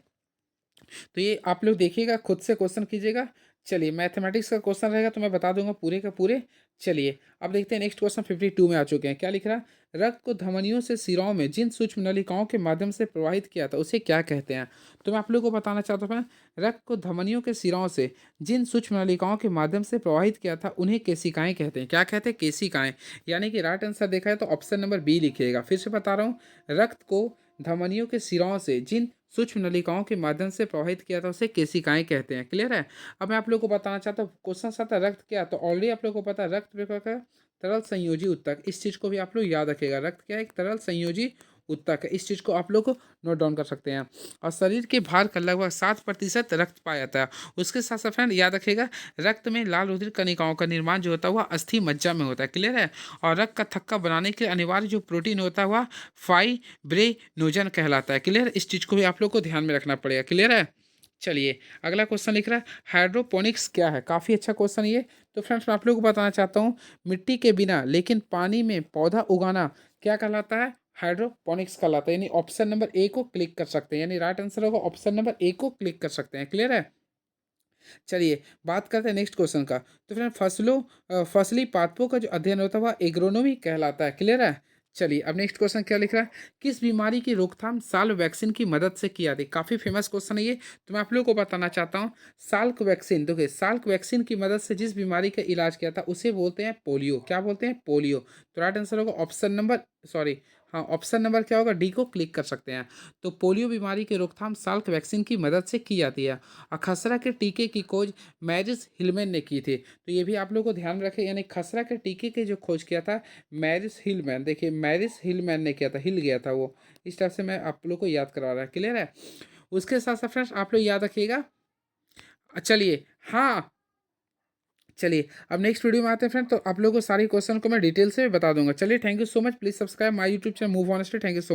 तो ये आप लोग देखिएगा खुद से क्वेश्चन कीजिएगा। चलिए मैथमेटिक्स का क्वेश्चन रहेगा तो मैं बता दूंगा पूरे का पूरे। चलिए अब देखते हैं नेक्स्ट क्वेश्चन 52 में आ चुके हैं, क्या लिख रहा है, रक्त को धमनियों से सिराओं में जिन सूक्ष्म नलिकाओं के माध्यम से प्रवाहित किया था उसे क्या कहते हैं। तो मैं आप लोगों को बताना चाहता हूँ रक्त को धमनियों के सिराओं से जिन सूक्ष्म नलिकाओं के माध्यम से प्रवाहित किया था उन्हें केशिकाएं कहते हैं। क्या कहते हैं, केशिकाएं, यानी कि राइट आंसर देखा है तो ऑप्शन नंबर बी लिखिएगा। फिर से बता रहा हूँ, रक्त को धमनियों के सिराओं से जिन सूक्ष्म नलिकाओं के माध्यम से प्रवाहित किया था उसे केशिकाएं कहते हैं, क्लियर है। अब मैं आप लोग को बताना चाहता हूँ क्वेश्चन आता है रक्त क्या, तो ऑलरेडी आप लोग को पता है रक्त प्रकार का तरल संयोजी उत्तक, इस चीज को भी आप लोग याद रखेगा, रक्त क्या है एक तरल संयोजी उत्तक है, इस चीज को आप लोग को नोट डाउन कर सकते हैं। और शरीर के भार का लगभग 7% रक्त पाया जाता है। उसके साथ साथ फ्रेंड याद रखेगा रक्त में लाल रुधिर कणिकाओं का निर्माण जो होता है वह अस्थि मज्जा में होता है, क्लियर है। और रक्त का थक्का बनाने के लिए अनिवार्य जो प्रोटीन होता है वह फाइब्रिनोजन कहलाता है, क्लियर। इस चीज को भी आप लोग को ध्यान में रखना पड़ेगा, क्लियर है। चलिए अगला क्वेश्चन लिख रहा है हाइड्रोपोनिक्स क्या है, काफ़ी अच्छा क्वेश्चन ये। तो फ्रेंड्स मैं आप लोगों को बताना चाहता हूँ मिट्टी के बिना लेकिन पानी में पौधा उगाना क्या कहलाता है, हाइड्रोपोनिक्स कहलाता है। यानी ऑप्शन नंबर ए को क्लिक कर सकते हैं, यानी राइट आंसर होगा ऑप्शन नंबर ए को क्लिक कर सकते हैं, क्लियर है। चलिए बात करते हैं नेक्स्ट क्वेश्चन का। तो फ्रेंड फसली पादपों का जो अध्ययन होता है वह एग्रोनॉमी कहलाता है। क्लियर है? चलिए अब नेक्स्ट क्वेश्चन क्या लिख रहा है? किस बीमारी की रोकथाम साल्क वैक्सीन की मदद से की जाती है? काफ़ी फेमस क्वेश्चन है ये, तो मैं आप लोगों को बताना चाहता हूँ। साल्क वैक्सीन, देखिए साल्क वैक्सीन की मदद से जिस बीमारी का इलाज किया था उसे बोलते हैं पोलियो। क्या बोलते हैं? पोलियो। तो राइट आंसर होगा ऑप्शन नंबर, सॉरी हाँ, ऑप्शन नंबर क्या होगा? डी को क्लिक कर सकते हैं। तो पोलियो बीमारी की रोकथाम साल्क वैक्सीन की मदद से की जाती है। और खसरा के टीके की खोज मैरिस हिलमैन ने की थी। तो ये भी आप लोगों को ध्यान रखें, यानी खसरा के टीके की जो खोज किया था मैरिस हिलमैन, देखिए मैरिस हिलमैन ने किया था, हिल गया था वो। इस टाइप से मैं आप लोग को याद करवा रहा है। क्लियर है? उसके साथ साथ फ्रेंड्स आप लोग याद रखिएगा। चलिए हाँ, चलिए अब नेक्स्ट वीडियो में आते हैं फ्रेंड, तो आप लोगों को सारी क्वेश्चन को मैं डिटेल से बता दूंगा। चलिए thank you so much, please subscribe my YouTube channel move honestly. Thank you so much.